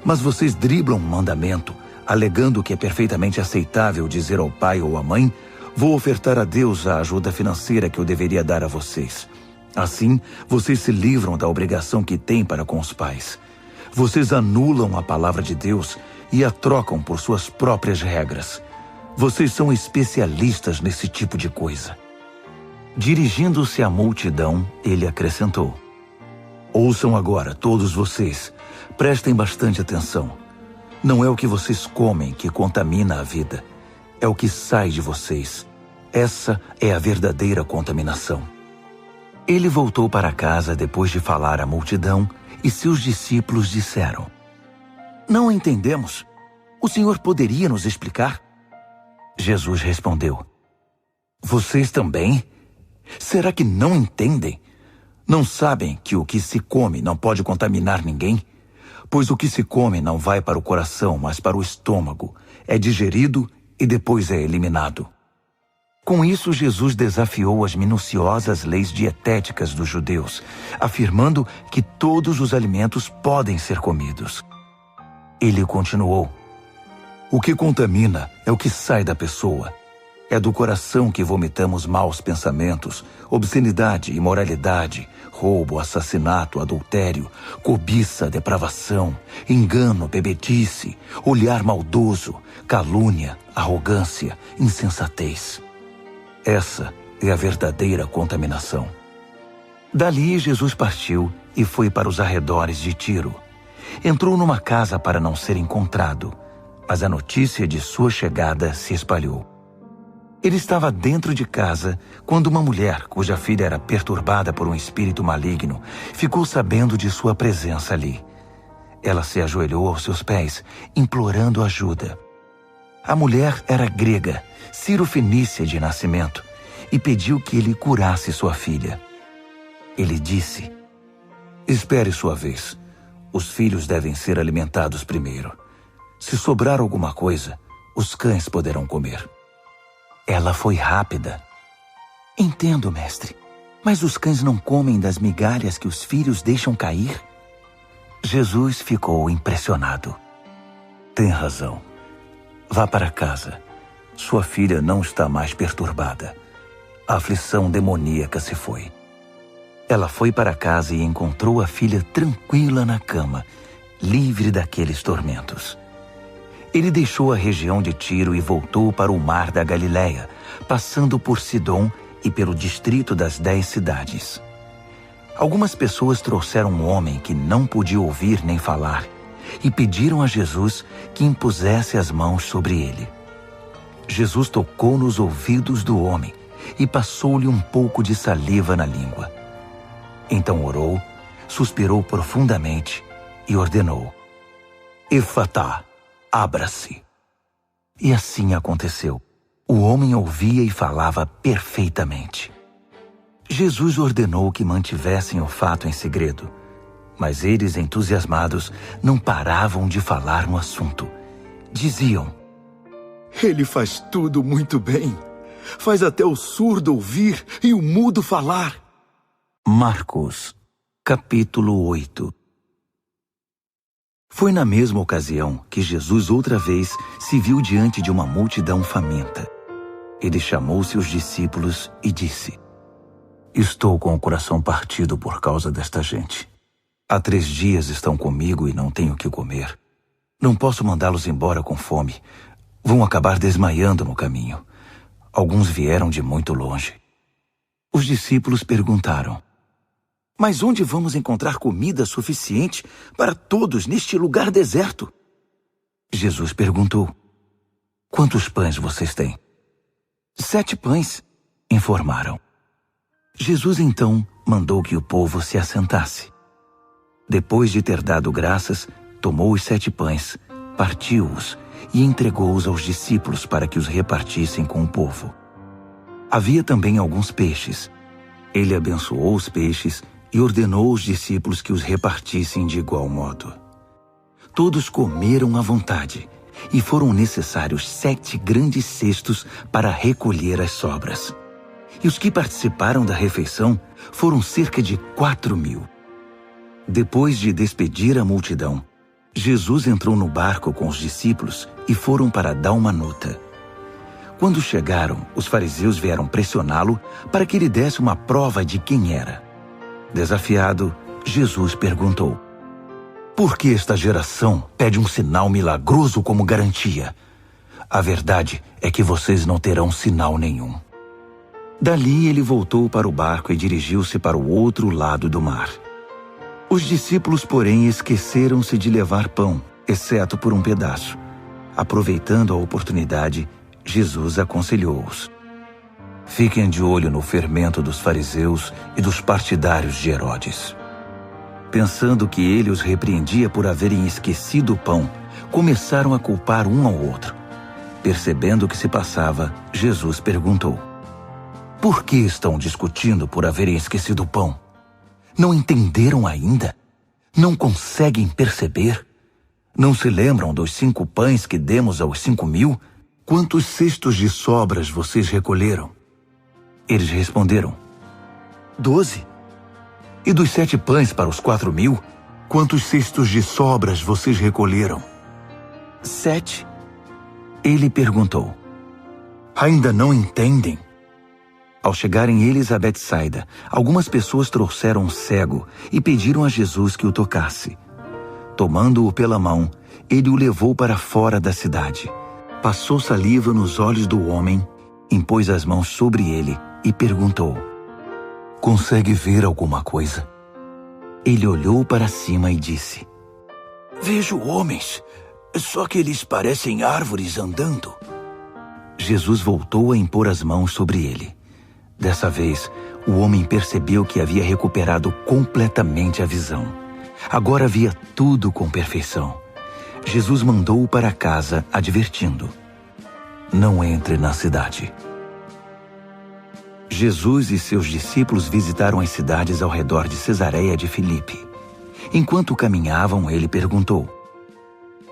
Speaker 1: Mas vocês driblam um mandamento, alegando que é perfeitamente aceitável dizer ao pai ou à mãe: vou ofertar a Deus a ajuda financeira que eu deveria dar a vocês. Assim, vocês se livram da obrigação que têm para com os pais. Vocês anulam a palavra de Deus e a trocam por suas próprias regras. Vocês são especialistas nesse tipo de coisa. Dirigindo-se à multidão, ele acrescentou: ouçam agora, todos vocês. Prestem bastante atenção. Não é o que vocês comem que contamina a vida. É o que sai de vocês. Essa é a verdadeira contaminação. Ele voltou para casa depois de falar à multidão e seus discípulos disseram: não entendemos. O Senhor poderia nos explicar? Jesus respondeu: vocês também? Será que não entendem? Não sabem que o que se come não pode contaminar ninguém? Pois o que se come não vai para o coração, mas para o estômago. É digerido e depois é eliminado. Com isso, Jesus desafiou as minuciosas leis dietéticas dos judeus, afirmando que todos os alimentos podem ser comidos. Ele continuou: o que contamina é o que sai da pessoa. É do coração que vomitamos maus pensamentos, obscenidade, imoralidade, roubo, assassinato, adultério, cobiça, depravação, engano, bebedice, olhar maldoso, calúnia, arrogância, insensatez. Essa é a verdadeira contaminação. Dali Jesus partiu e foi para os arredores de Tiro. Entrou numa casa para não ser encontrado, mas a notícia de sua chegada se espalhou. Ele estava dentro de casa quando uma mulher, cuja filha era perturbada por um espírito maligno, ficou sabendo de sua presença ali. Ela se ajoelhou aos seus pés, implorando ajuda. A mulher era grega, cirofenícia de nascimento, e pediu que ele curasse sua filha. Ele disse: espere sua vez. Os filhos devem ser alimentados primeiro. Se sobrar alguma coisa, os cães poderão comer. Ela foi rápida. Entendo, mestre, mas os cães não comem das migalhas que os filhos deixam cair? Jesus ficou impressionado. Tem razão. Vá para casa. Sua filha não está mais perturbada. A aflição demoníaca se foi. Ela foi para casa e encontrou a filha tranquila na cama, livre daqueles tormentos. Ele deixou a região de Tiro e voltou para o mar da Galileia, passando por Sidom e pelo distrito das 10 cidades. Algumas pessoas trouxeram um homem que não podia ouvir nem falar e pediram a Jesus que impusesse as mãos sobre ele. Jesus tocou nos ouvidos do homem e passou-lhe um pouco de saliva na língua. Então orou, suspirou profundamente e ordenou: Efatá, abra-se. E assim aconteceu. O homem ouvia e falava perfeitamente. Jesus ordenou que mantivessem o fato em segredo, mas eles, entusiasmados, não paravam de falar no assunto. Diziam:
Speaker 2: ele faz tudo muito bem. Faz até o surdo ouvir e o mudo falar.
Speaker 1: Marcos, capítulo 8. Foi na mesma ocasião que Jesus outra vez se viu diante de uma multidão faminta. Ele chamou seus discípulos e disse: Estou com o coração partido por causa desta gente. Há 3 dias estão comigo e não tenho o que comer. Não posso mandá-los embora com fome. Vão acabar desmaiando no caminho. Alguns vieram de muito longe. Os discípulos perguntaram: Mas onde vamos encontrar comida suficiente para todos neste lugar deserto? Jesus perguntou: Quantos pães vocês têm? 7 pães, informaram. Jesus então mandou que o povo se assentasse. Depois de ter dado graças, tomou os 7 pães, partiu-os e entregou-os aos discípulos para que os repartissem com o povo. Havia também alguns peixes. Ele abençoou os peixes e ordenou aos discípulos que os repartissem de igual modo. Todos comeram à vontade, e foram necessários 7 grandes cestos para recolher as sobras. E os que participaram da refeição foram cerca de 4.000. Depois de despedir a multidão, Jesus entrou no barco com os discípulos e foram para Dalmanuta. Quando chegaram, os fariseus vieram pressioná-lo para que ele desse uma prova de quem era. Desafiado, Jesus perguntou: por que esta geração pede um sinal milagroso como garantia? A verdade é que vocês não terão sinal nenhum. Dali ele voltou para o barco e dirigiu-se para o outro lado do mar. Os discípulos, porém, esqueceram-se de levar pão, exceto por um pedaço. Aproveitando a oportunidade, Jesus aconselhou-os: fiquem de olho no fermento dos fariseus e dos partidários de Herodes. Pensando que ele os repreendia por haverem esquecido o pão, começaram a culpar um ao outro. Percebendo o que se passava, Jesus perguntou: por que estão discutindo por haverem esquecido o pão? Não entenderam ainda? Não conseguem perceber? Não se lembram dos 5 pães que demos aos 5.000? Quantos cestos de sobras vocês recolheram? Eles responderam: 12. E dos 7 pães para os 4.000, quantos cestos de sobras vocês recolheram? 7. Ele perguntou: ainda não entendem? Ao chegarem eles a Betsaida, algumas pessoas trouxeram um cego e pediram a Jesus que o tocasse. Tomando-o pela mão, ele o levou para fora da cidade. Passou saliva nos olhos do homem, impôs as mãos sobre ele e perguntou: consegue ver alguma coisa? Ele olhou para cima e disse:
Speaker 2: vejo homens, só que eles parecem árvores andando.
Speaker 1: Jesus voltou a impor as mãos sobre ele. Dessa vez, o homem percebeu que havia recuperado completamente a visão. Agora via tudo com perfeição. Jesus mandou-o para casa, advertindo: não entre na cidade. Jesus e seus discípulos visitaram as cidades ao redor de Cesareia de Filipe. Enquanto caminhavam, ele perguntou: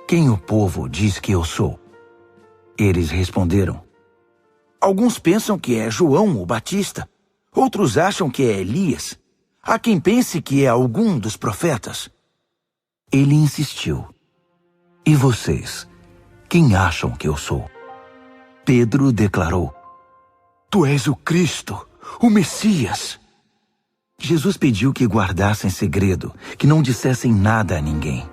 Speaker 1: quem o povo diz que eu sou? Eles responderam: alguns pensam que é João o Batista, outros acham que é Elias. Há quem pense que é algum dos profetas. Ele insistiu: e vocês, quem acham que eu sou? Pedro declarou: tu és o Cristo, o Messias. Jesus pediu que guardassem segredo, que não dissessem nada a ninguém.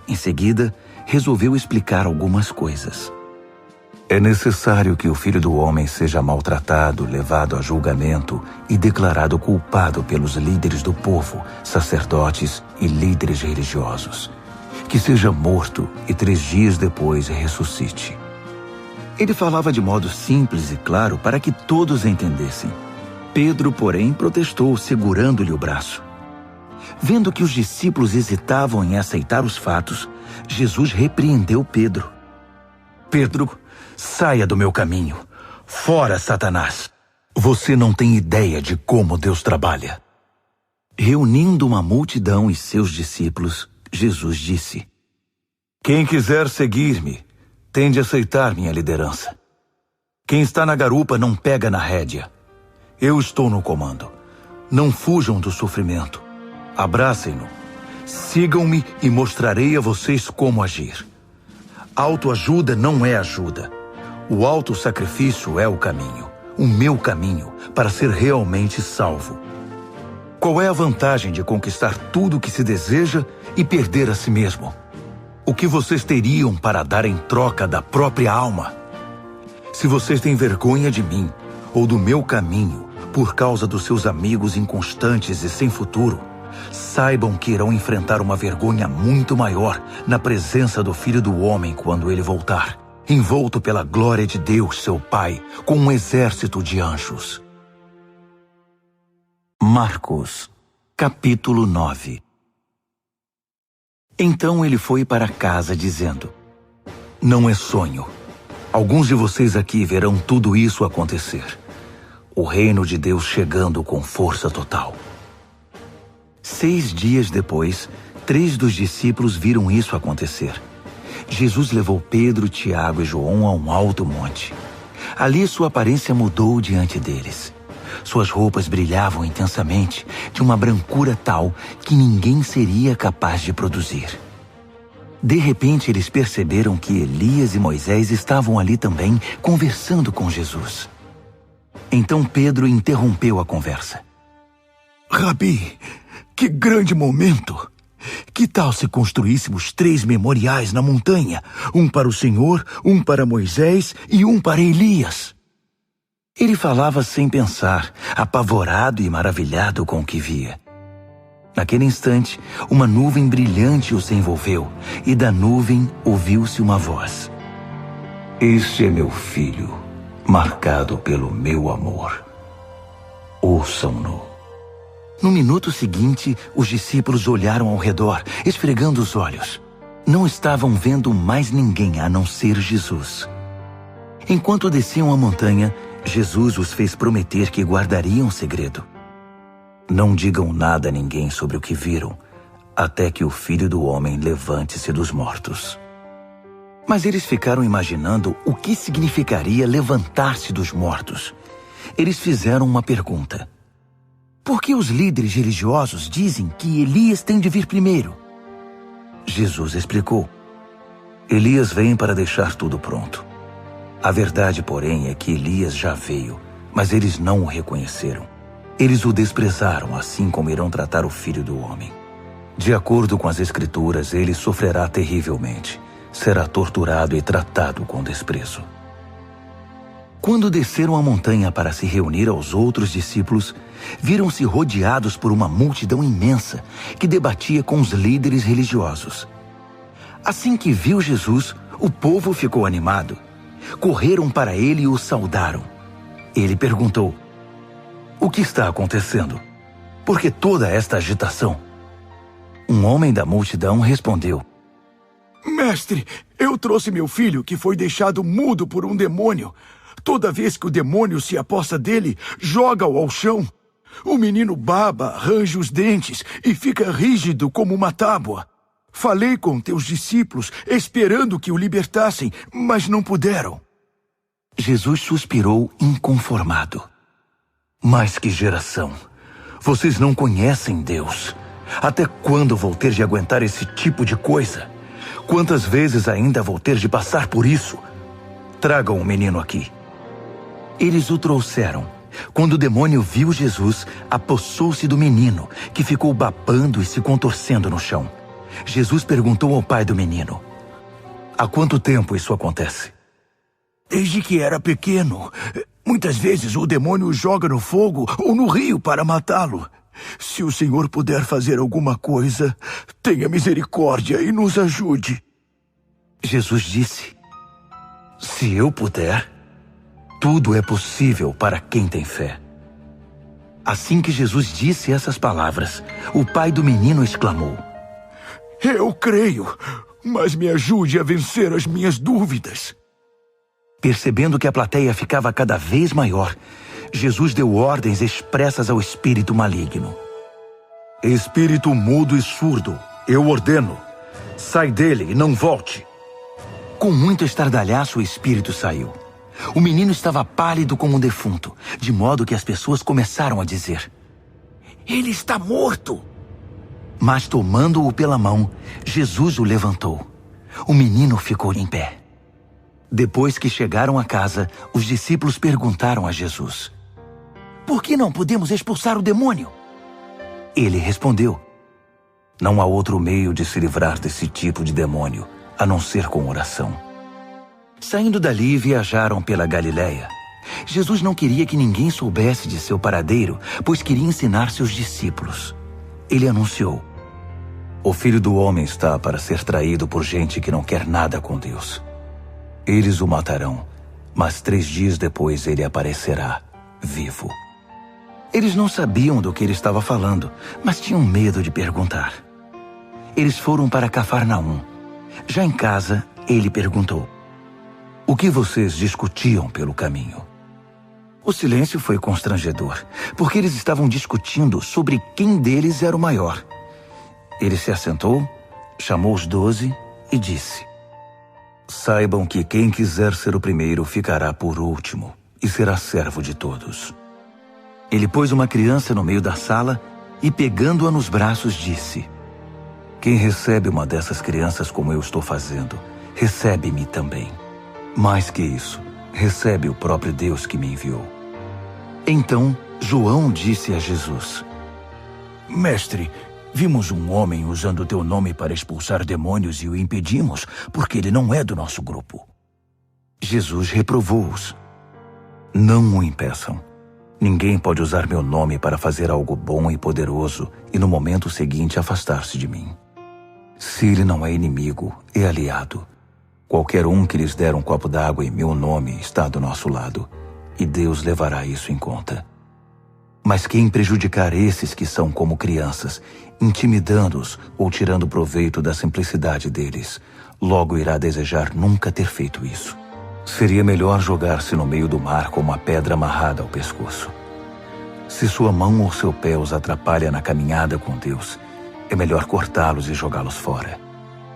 Speaker 1: Em seguida, resolveu explicar algumas coisas. É necessário que o Filho do Homem seja maltratado, levado a julgamento e declarado culpado pelos líderes do povo, sacerdotes e líderes religiosos. Que seja morto e 3 dias depois ressuscite. Ele falava de modo simples e claro para que todos entendessem. Pedro, porém, protestou, segurando-lhe o braço. Vendo que os discípulos hesitavam em aceitar os fatos, Jesus repreendeu Pedro. Pedro, saia do meu caminho. Fora, Satanás. Você não tem ideia de como Deus trabalha. Reunindo uma multidão e seus discípulos, Jesus disse: quem quiser seguir-me, tem de aceitar minha liderança. Quem está na garupa não pega na rédea. Eu estou no comando. Não fujam do sofrimento. Abracem-no. Sigam-me e mostrarei a vocês como agir. Autoajuda não é ajuda. O autossacrifício é o caminho, o meu caminho, para ser realmente salvo. Qual é a vantagem de conquistar tudo o que se deseja e perder a si mesmo? O que vocês teriam para dar em troca da própria alma? Se vocês têm vergonha de mim ou do meu caminho por causa dos seus amigos inconstantes e sem futuro, saibam que irão enfrentar uma vergonha muito maior na presença do Filho do Homem quando ele voltar, envolto pela glória de Deus, seu Pai, com um exército de anjos. Marcos, capítulo 9. Então ele foi para casa dizendo: não é sonho. Alguns de vocês aqui verão tudo isso acontecer. O reino de Deus chegando com força total. 6 dias depois, 3 dos discípulos viram isso acontecer. Jesus levou Pedro, Tiago e João a um alto monte. Ali sua aparência mudou diante deles. Suas roupas brilhavam intensamente, de uma brancura tal que ninguém seria capaz de produzir. De repente, eles perceberam que Elias e Moisés estavam ali também, conversando com Jesus. Então Pedro interrompeu a conversa.
Speaker 2: Rabi, que grande momento! Que tal se construíssemos 3 memoriais na montanha? Um para o Senhor, um para Moisés e um para Elias.
Speaker 1: Ele falava sem pensar, apavorado e maravilhado com o que via. Naquele instante, uma nuvem brilhante os envolveu, e da nuvem ouviu-se uma voz. Este é meu filho, marcado pelo meu amor. Ouçam-no. No minuto seguinte, os discípulos olharam ao redor, esfregando os olhos. Não estavam vendo mais ninguém a não ser Jesus. Enquanto desciam a montanha, Jesus os fez prometer que guardariam o segredo. Não digam nada a ninguém sobre o que viram, até que o Filho do Homem levante-se dos mortos. Mas eles ficaram imaginando o que significaria levantar-se dos mortos. Eles fizeram uma pergunta. Por que os líderes religiosos dizem que Elias tem de vir primeiro? Jesus explicou. Elias vem para deixar tudo pronto. A verdade, porém, é que Elias já veio, mas eles não o reconheceram. Eles o desprezaram, assim como irão tratar o Filho do Homem. De acordo com as Escrituras, ele sofrerá terrivelmente. Será torturado e tratado com desprezo. Quando desceram a montanha para se reunir aos outros discípulos, viram-se rodeados por uma multidão imensa que debatia com os líderes religiosos. Assim que viu Jesus, o povo ficou animado. Correram para ele e o saudaram. Ele perguntou: O que está acontecendo? Por que toda esta agitação? Um homem da multidão respondeu:
Speaker 2: Mestre, eu trouxe meu filho que foi deixado mudo por um demônio. Toda vez que o demônio se aposta dele, joga-o ao chão. O menino baba, arranja os dentes e fica rígido como uma tábua. Falei com teus discípulos, esperando que o libertassem, mas não puderam.
Speaker 1: Jesus suspirou inconformado. Mas que geração! Vocês não conhecem Deus. Até quando vou ter de aguentar esse tipo de coisa? Quantas vezes ainda vou ter de passar por isso? Tragam o menino aqui. Eles o trouxeram. Quando o demônio viu Jesus, apossou-se do menino, que ficou babando e se contorcendo no chão. Jesus perguntou ao pai do menino: Há quanto tempo isso acontece?
Speaker 2: Desde que era pequeno. Muitas vezes o demônio o joga no fogo ou no rio para matá-lo. Se o Senhor puder fazer alguma coisa, tenha misericórdia e nos ajude.
Speaker 1: Jesus disse: Se eu puder, tudo é possível para quem tem fé. Assim que Jesus disse essas palavras, o pai do menino exclamou:
Speaker 2: Eu creio, mas me ajude a vencer as minhas dúvidas.
Speaker 1: Percebendo que a plateia ficava cada vez maior, Jesus deu ordens expressas ao espírito maligno. Espírito mudo e surdo, eu ordeno, sai dele e não volte. Com muito estardalhaço, o espírito saiu. O menino estava pálido como um defunto, de modo que as pessoas começaram a dizer:
Speaker 2: Ele está morto!
Speaker 1: Mas tomando-o pela mão, Jesus o levantou. O menino ficou em pé. Depois que chegaram a casa, os discípulos perguntaram a Jesus: Por que não podemos expulsar o demônio? Ele respondeu: Não há outro meio de se livrar desse tipo de demônio, a não ser com oração. Saindo dali, viajaram pela Galileia. Jesus não queria que ninguém soubesse de seu paradeiro, pois queria ensinar seus discípulos. Ele anunciou: O Filho do Homem está para ser traído por gente que não quer nada com Deus. Eles o matarão, mas 3 dias depois ele aparecerá, vivo. Eles não sabiam do que ele estava falando, mas tinham medo de perguntar. Eles foram para Cafarnaum. Já em casa, ele perguntou: O que vocês discutiam pelo caminho? O silêncio foi constrangedor, porque eles estavam discutindo sobre quem deles era o maior. Ele se assentou, chamou os 12 e disse: Saibam que quem quiser ser o primeiro ficará por último e será servo de todos. Ele pôs uma criança no meio da sala e, pegando-a nos braços, disse: quem recebe uma dessas crianças como eu estou fazendo, recebe-me também. Mais que isso, recebe o próprio Deus que me enviou. Então, João disse a Jesus:
Speaker 2: Mestre, vimos um homem usando o teu nome para expulsar demônios e o impedimos, porque ele não é do nosso grupo.
Speaker 1: Jesus reprovou-os: não o impeçam. Ninguém pode usar meu nome para fazer algo bom e poderoso e no momento seguinte afastar-se de mim. Se ele não é inimigo, é aliado. Qualquer um que lhes der um copo d'água em meu nome está do nosso lado, e Deus levará isso em conta. Mas quem prejudicar esses que são como crianças, intimidando-os ou tirando proveito da simplicidade deles, logo irá desejar nunca ter feito isso. Seria melhor jogar-se no meio do mar com uma pedra amarrada ao pescoço. Se sua mão ou seu pé os atrapalha na caminhada com Deus, é melhor cortá-los e jogá-los fora.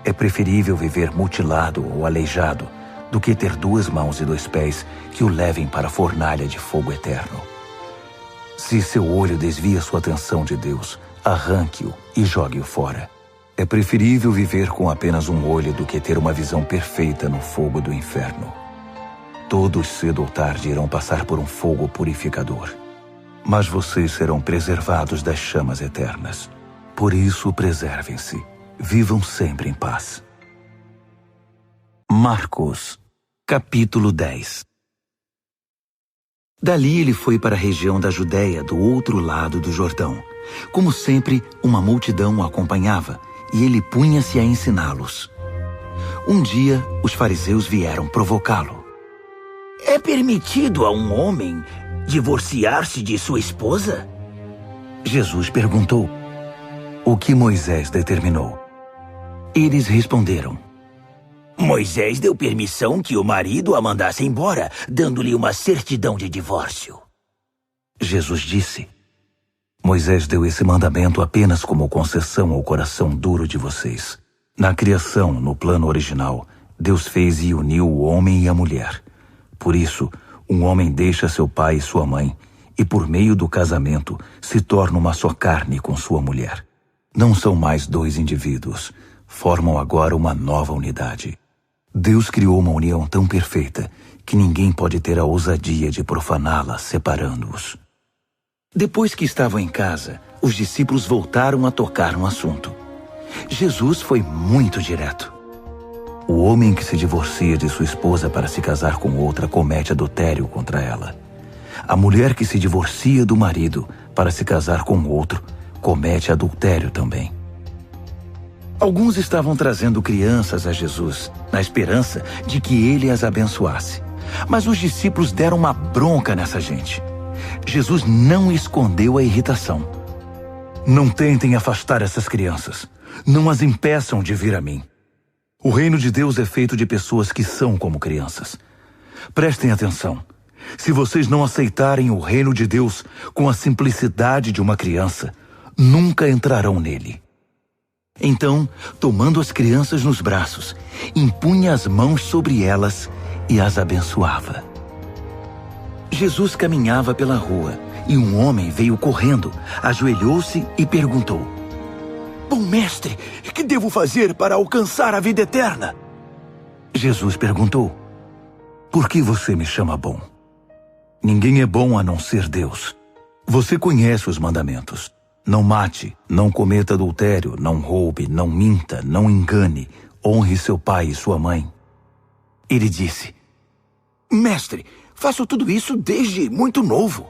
Speaker 1: É preferível viver mutilado ou aleijado do que ter 2 mãos e 2 pés que o levem para a fornalha de fogo eterno. Se seu olho desvia sua atenção de Deus, arranque-o e jogue-o fora. É preferível viver com apenas um olho do que ter uma visão perfeita no fogo do inferno. Todos cedo ou tarde irão passar por um fogo purificador. Mas vocês serão preservados das chamas eternas. Por isso, preservem-se. Vivam sempre em paz. Marcos, capítulo 10. Dali ele foi para a região da Judéia, do outro lado do Jordão. Como sempre, uma multidão o acompanhava, e ele punha-se a ensiná-los. Um dia, os fariseus vieram provocá-lo.
Speaker 2: É permitido a um homem divorciar-se de sua esposa?
Speaker 1: Jesus perguntou: o que Moisés determinou? Eles responderam:
Speaker 2: Moisés deu permissão que o marido a mandasse embora, dando-lhe uma certidão de divórcio.
Speaker 1: Jesus disse: Moisés deu esse mandamento apenas como concessão ao coração duro de vocês. Na criação, no plano original, Deus fez e uniu o homem e a mulher. Por isso, um homem deixa seu pai e sua mãe, e por meio do casamento se torna uma só carne com sua mulher. Não são mais 2 indivíduos, formam agora uma nova unidade. Deus criou uma união tão perfeita que ninguém pode ter a ousadia de profaná-la separando-os. Depois que estavam em casa, os discípulos voltaram a tocar no assunto. Jesus foi muito direto. O homem que se divorcia de sua esposa para se casar com outra comete adultério contra ela. A mulher que se divorcia do marido para se casar com outro comete adultério também. Alguns estavam trazendo crianças a Jesus, na esperança de que ele as abençoasse. Mas os discípulos deram uma bronca nessa gente. Jesus não escondeu a irritação. Não tentem afastar essas crianças. Não as impeçam de vir a mim. O reino de Deus é feito de pessoas que são como crianças. Prestem atenção. Se vocês não aceitarem o reino de Deus com a simplicidade de uma criança, nunca entrarão nele. Então, tomando as crianças nos braços, impunha as mãos sobre elas e as abençoava. Jesus caminhava pela rua e um homem veio correndo, ajoelhou-se e perguntou:
Speaker 2: Bom mestre, que devo fazer para alcançar a vida eterna?
Speaker 1: Jesus perguntou: por que você me chama bom? Ninguém é bom a não ser Deus. Você conhece os mandamentos. Não mate, não cometa adultério, não roube, não minta, não engane, honre seu pai e sua mãe. Ele disse:
Speaker 2: Mestre, faço tudo isso desde muito novo.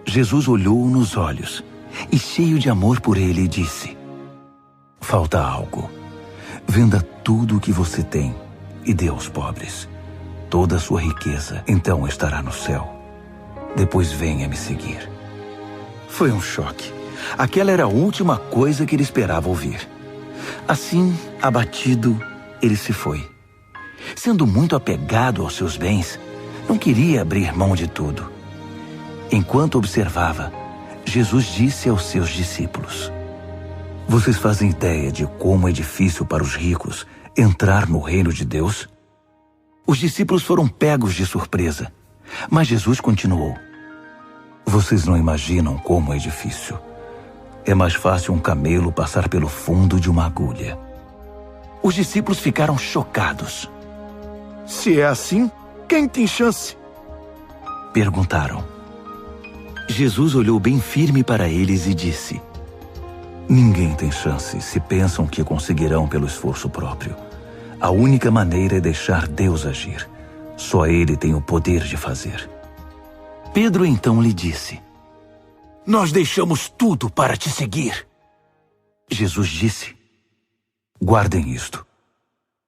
Speaker 1: Jesus olhou-o nos olhos e, cheio de amor por ele, disse: falta algo. Venda tudo o que você tem e dê aos pobres. Toda a sua riqueza então estará no céu. Depois venha me seguir. Foi um choque. Aquela era a última coisa que ele esperava ouvir. Assim, abatido, ele se foi. Sendo muito apegado aos seus bens, não queria abrir mão de tudo. Enquanto observava, Jesus disse aos seus discípulos: vocês fazem ideia de como é difícil para os ricos entrar no reino de Deus? Os discípulos foram pegos de surpresa, mas Jesus continuou: Vocês não imaginam como é difícil. É mais fácil um camelo passar pelo fundo de uma agulha.
Speaker 3: Os discípulos ficaram chocados.
Speaker 2: Se é assim, quem tem chance?
Speaker 1: Perguntaram. Jesus olhou bem firme para eles e disse: Ninguém tem chance se pensam que conseguirão pelo esforço próprio. A única maneira é deixar Deus agir. Só Ele tem o poder de fazer.
Speaker 3: Pedro então lhe disse:
Speaker 2: Nós deixamos tudo para te seguir.
Speaker 1: Jesus disse: Guardem isto.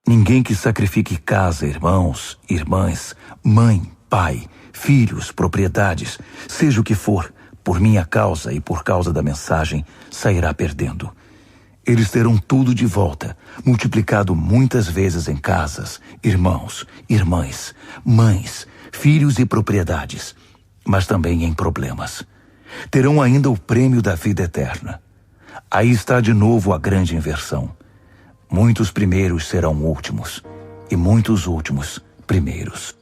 Speaker 1: Ninguém que sacrifique casa, irmãos, irmãs, mãe, pai, filhos, propriedades, seja o que for, por minha causa e por causa da mensagem, sairá perdendo. Eles terão tudo de volta, multiplicado muitas vezes em casas, irmãos, irmãs, mães, filhos e propriedades, mas também em problemas. Terão ainda o prêmio da vida eterna. Aí está de novo a grande inversão. Muitos primeiros serão últimos, e muitos últimos primeiros.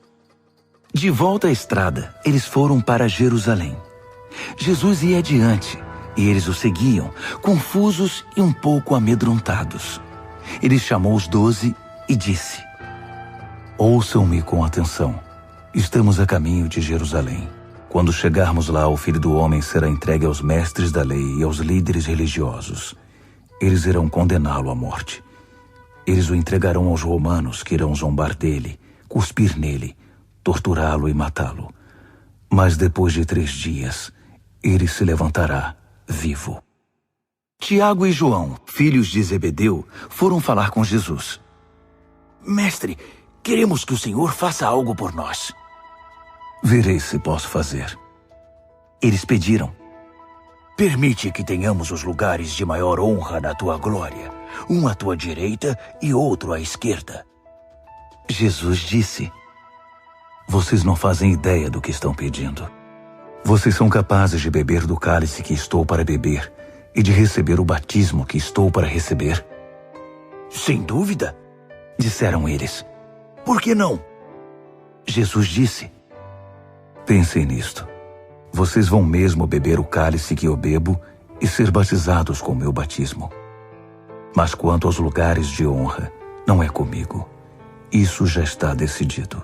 Speaker 3: De volta à estrada, eles foram para Jerusalém. Jesus ia adiante, e eles o seguiam, confusos e um pouco amedrontados. Ele chamou os 12 e disse:
Speaker 1: Ouçam-me com atenção. Estamos a caminho de Jerusalém. Quando chegarmos lá, o Filho do Homem será entregue aos mestres da lei e aos líderes religiosos. Eles irão condená-lo à morte. Eles o entregarão aos romanos, que irão zombar dele, cuspir nele, torturá-lo e matá-lo. Mas depois de 3 dias, ele se levantará vivo.
Speaker 3: Tiago e João, filhos de Zebedeu, foram falar com Jesus.
Speaker 2: Mestre, queremos que o Senhor faça algo por nós.
Speaker 1: Verei se posso fazer.
Speaker 3: Eles pediram:
Speaker 2: Permite que tenhamos os lugares de maior honra na tua glória, um à tua direita e outro à esquerda.
Speaker 3: Jesus disse:
Speaker 1: Vocês não fazem ideia do que estão pedindo. Vocês são capazes de beber do cálice que estou para beber e de receber o batismo que estou para receber?
Speaker 2: Sem dúvida,
Speaker 3: disseram eles.
Speaker 2: Por que não?
Speaker 3: Jesus disse:
Speaker 1: Pensem nisto. Vocês vão mesmo beber o cálice que eu bebo e ser batizados com o meu batismo. Mas quanto aos lugares de honra, não é comigo. Isso já está decidido.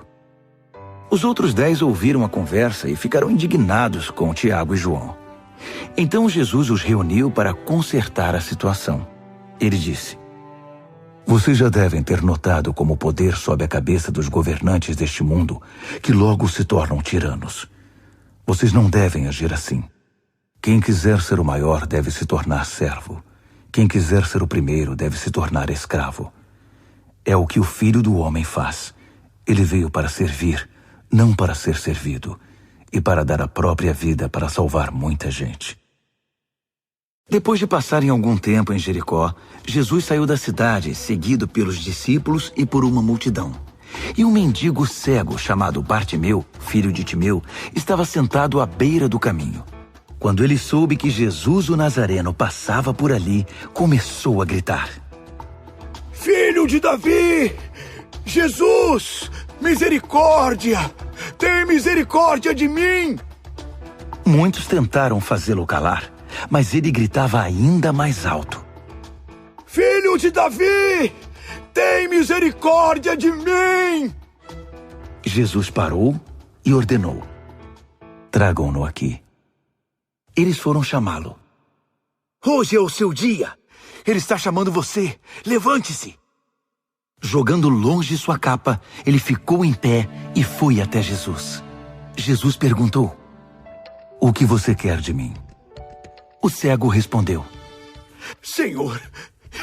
Speaker 3: Os outros 10 ouviram a conversa e ficaram indignados com Tiago e João. Então Jesus os reuniu para consertar a situação. Ele disse:
Speaker 1: Vocês já devem ter notado como o poder sobe a cabeça dos governantes deste mundo, que logo se tornam tiranos. Vocês não devem agir assim. Quem quiser ser o maior deve se tornar servo. Quem quiser ser o primeiro deve se tornar escravo. É o que o Filho do Homem faz. Ele veio para servir, não para ser servido, e para dar a própria vida para salvar muita gente.
Speaker 3: Depois de passarem algum tempo em Jericó, Jesus saiu da cidade, seguido pelos discípulos e por uma multidão. E um mendigo cego chamado Bartimeu, filho de Timeu, estava sentado à beira do caminho. Quando ele soube que Jesus o Nazareno passava por ali, começou a gritar:
Speaker 2: Filho de Davi! Jesus! Misericórdia! Tem misericórdia de mim!
Speaker 3: Muitos tentaram fazê-lo calar, mas ele gritava ainda mais alto:
Speaker 2: Filho de Davi! Tem misericórdia de mim!
Speaker 3: Jesus parou e ordenou:
Speaker 1: Tragam-no aqui.
Speaker 3: Eles foram chamá-lo.
Speaker 2: Hoje é o seu dia. Ele está chamando você. Levante-se.
Speaker 3: Jogando longe sua capa, ele ficou em pé e foi até Jesus. Jesus perguntou:
Speaker 1: O que você quer de mim?
Speaker 3: O cego respondeu:
Speaker 2: Senhor,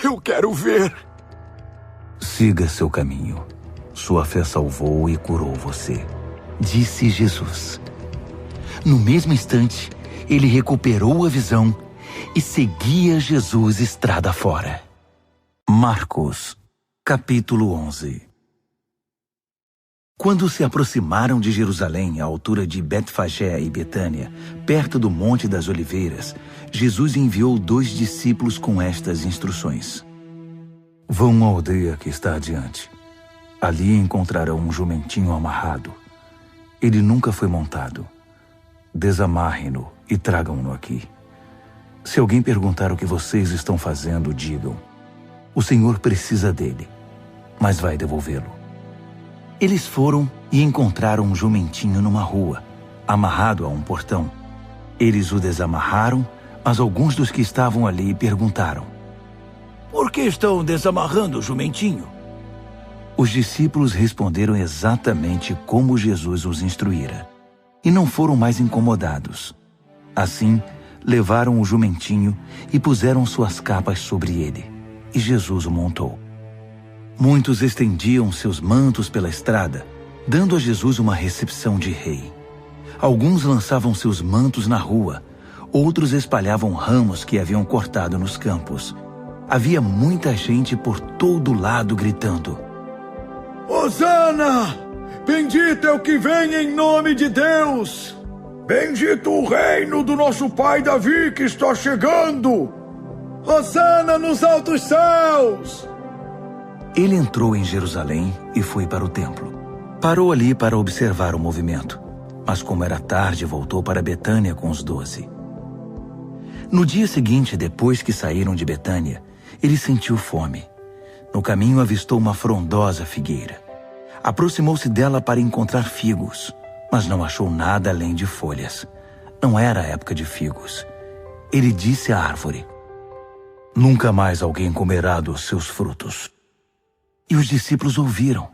Speaker 2: eu quero ver.
Speaker 1: Siga seu caminho. Sua fé salvou e curou você,
Speaker 3: disse Jesus. No mesmo instante, ele recuperou a visão e seguia Jesus estrada fora.
Speaker 1: Marcos, capítulo 11.
Speaker 3: Quando se aproximaram de Jerusalém, à altura de Betfagé e Betânia, perto do Monte das Oliveiras, Jesus enviou 2 discípulos com estas instruções:
Speaker 1: Vão à aldeia que está adiante. Ali encontrarão um jumentinho amarrado. Ele nunca foi montado. desamarrem-no e tragam-no aqui. Se alguém perguntar o que vocês estão fazendo, digam: o Senhor precisa dele, mas vai devolvê-lo. Eles foram e encontraram um jumentinho numa rua, amarrado a um portão. Eles o desamarraram, mas alguns dos que estavam ali perguntaram:
Speaker 2: por que estão desamarrando o jumentinho?
Speaker 1: Os discípulos responderam exatamente como Jesus os instruíra, e não foram mais incomodados. Assim, levaram o jumentinho e puseram suas capas sobre ele, e Jesus o montou. Muitos estendiam seus mantos pela estrada, dando a Jesus uma recepção de rei. Alguns lançavam seus mantos na rua, outros espalhavam ramos que haviam cortado nos campos. Havia muita gente por todo lado gritando:
Speaker 2: Hosana! Bendito é o que vem em nome de Deus! Bendito o reino do nosso pai Davi que está chegando! Hosana nos altos céus!
Speaker 1: Ele entrou em Jerusalém e foi para o templo. Parou ali para observar o movimento, mas como era tarde, voltou para Betânia com os 12. No dia seguinte, depois que saíram de Betânia, ele sentiu fome. No caminho avistou uma frondosa figueira. Aproximou-se dela para encontrar figos, mas não achou nada além de folhas. Não era a época de figos. Ele disse à árvore: nunca mais alguém comerá dos seus frutos. E os discípulos ouviram.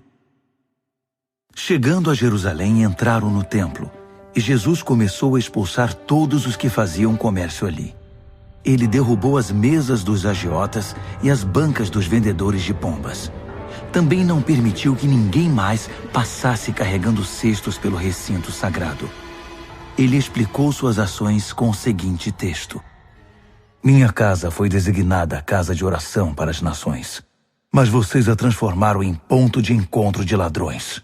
Speaker 1: Chegando a Jerusalém, entraram no templo, e Jesus começou a expulsar todos os que faziam comércio ali. Ele derrubou as mesas dos agiotas e as bancas dos vendedores de pombas. Também não permitiu que ninguém mais passasse carregando cestos pelo recinto sagrado. Ele explicou suas ações com o seguinte texto: minha casa foi designada casa de oração para as nações, mas vocês a transformaram em ponto de encontro de ladrões.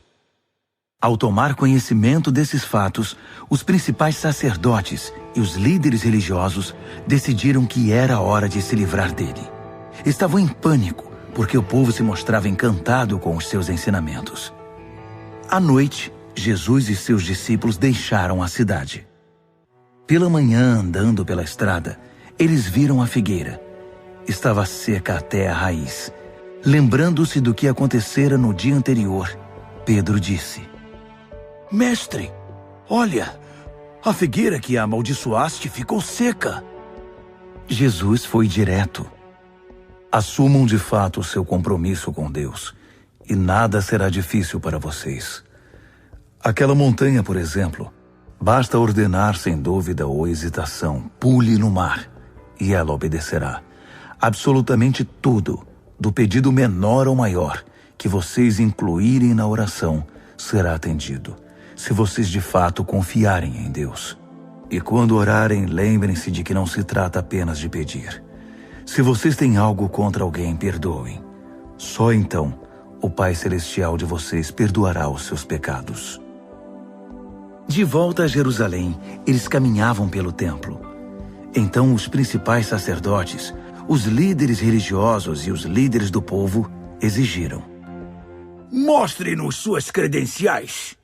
Speaker 1: Ao tomar conhecimento desses fatos, os principais sacerdotes e os líderes religiosos decidiram que era a hora de se livrar dele. Estavam em pânico, porque o povo se mostrava encantado com os seus ensinamentos. À noite, Jesus e seus discípulos deixaram a cidade. Pela manhã, andando pela estrada, eles viram a figueira. Estava seca até a raiz. Lembrando-se do que acontecera no dia anterior, Pedro disse: Mestre, olha, a figueira que amaldiçoaste ficou seca. Jesus foi direto: assumam de fato o seu compromisso com Deus, e nada será difícil para vocês. Aquela montanha, por exemplo, basta ordenar sem dúvida ou hesitação: pule no mar, e ela obedecerá. Absolutamente tudo, do pedido menor ao maior, que vocês incluírem na oração, será atendido, se vocês de fato confiarem em Deus. E quando orarem, lembrem-se de que não se trata apenas de pedir. Se vocês têm algo contra alguém, perdoem. Só então o Pai Celestial de vocês perdoará os seus pecados. De volta a Jerusalém, eles caminhavam pelo templo. Então os principais sacerdotes, os líderes religiosos e os líderes do povo exigiram:
Speaker 2: mostre-nos suas credenciais.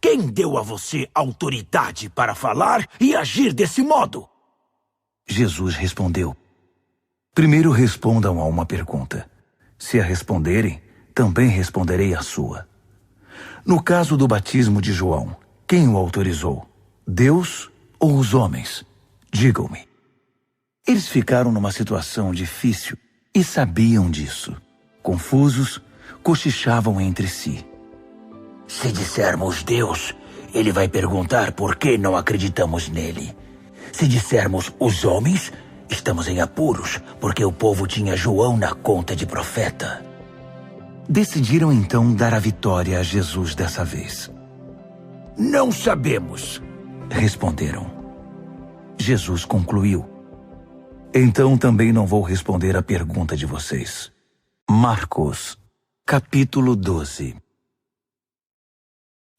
Speaker 2: Quem deu a você autoridade para falar e agir desse modo?
Speaker 1: Jesus respondeu: primeiro respondam a uma pergunta. Se a responderem, também responderei a sua. No caso do batismo de João, quem o autorizou? Deus ou os homens? Digam-me. Eles ficaram numa situação difícil e sabiam disso. Confusos, cochichavam entre si. Se dissermos Deus, ele vai perguntar por que não acreditamos nele. Se dissermos os homens, estamos em apuros, porque o povo tinha João na conta de profeta. Decidiram então dar a vitória a Jesus dessa vez.
Speaker 2: Não sabemos,
Speaker 1: responderam. Jesus concluiu: então também não vou responder a pergunta de vocês. Marcos, capítulo 12.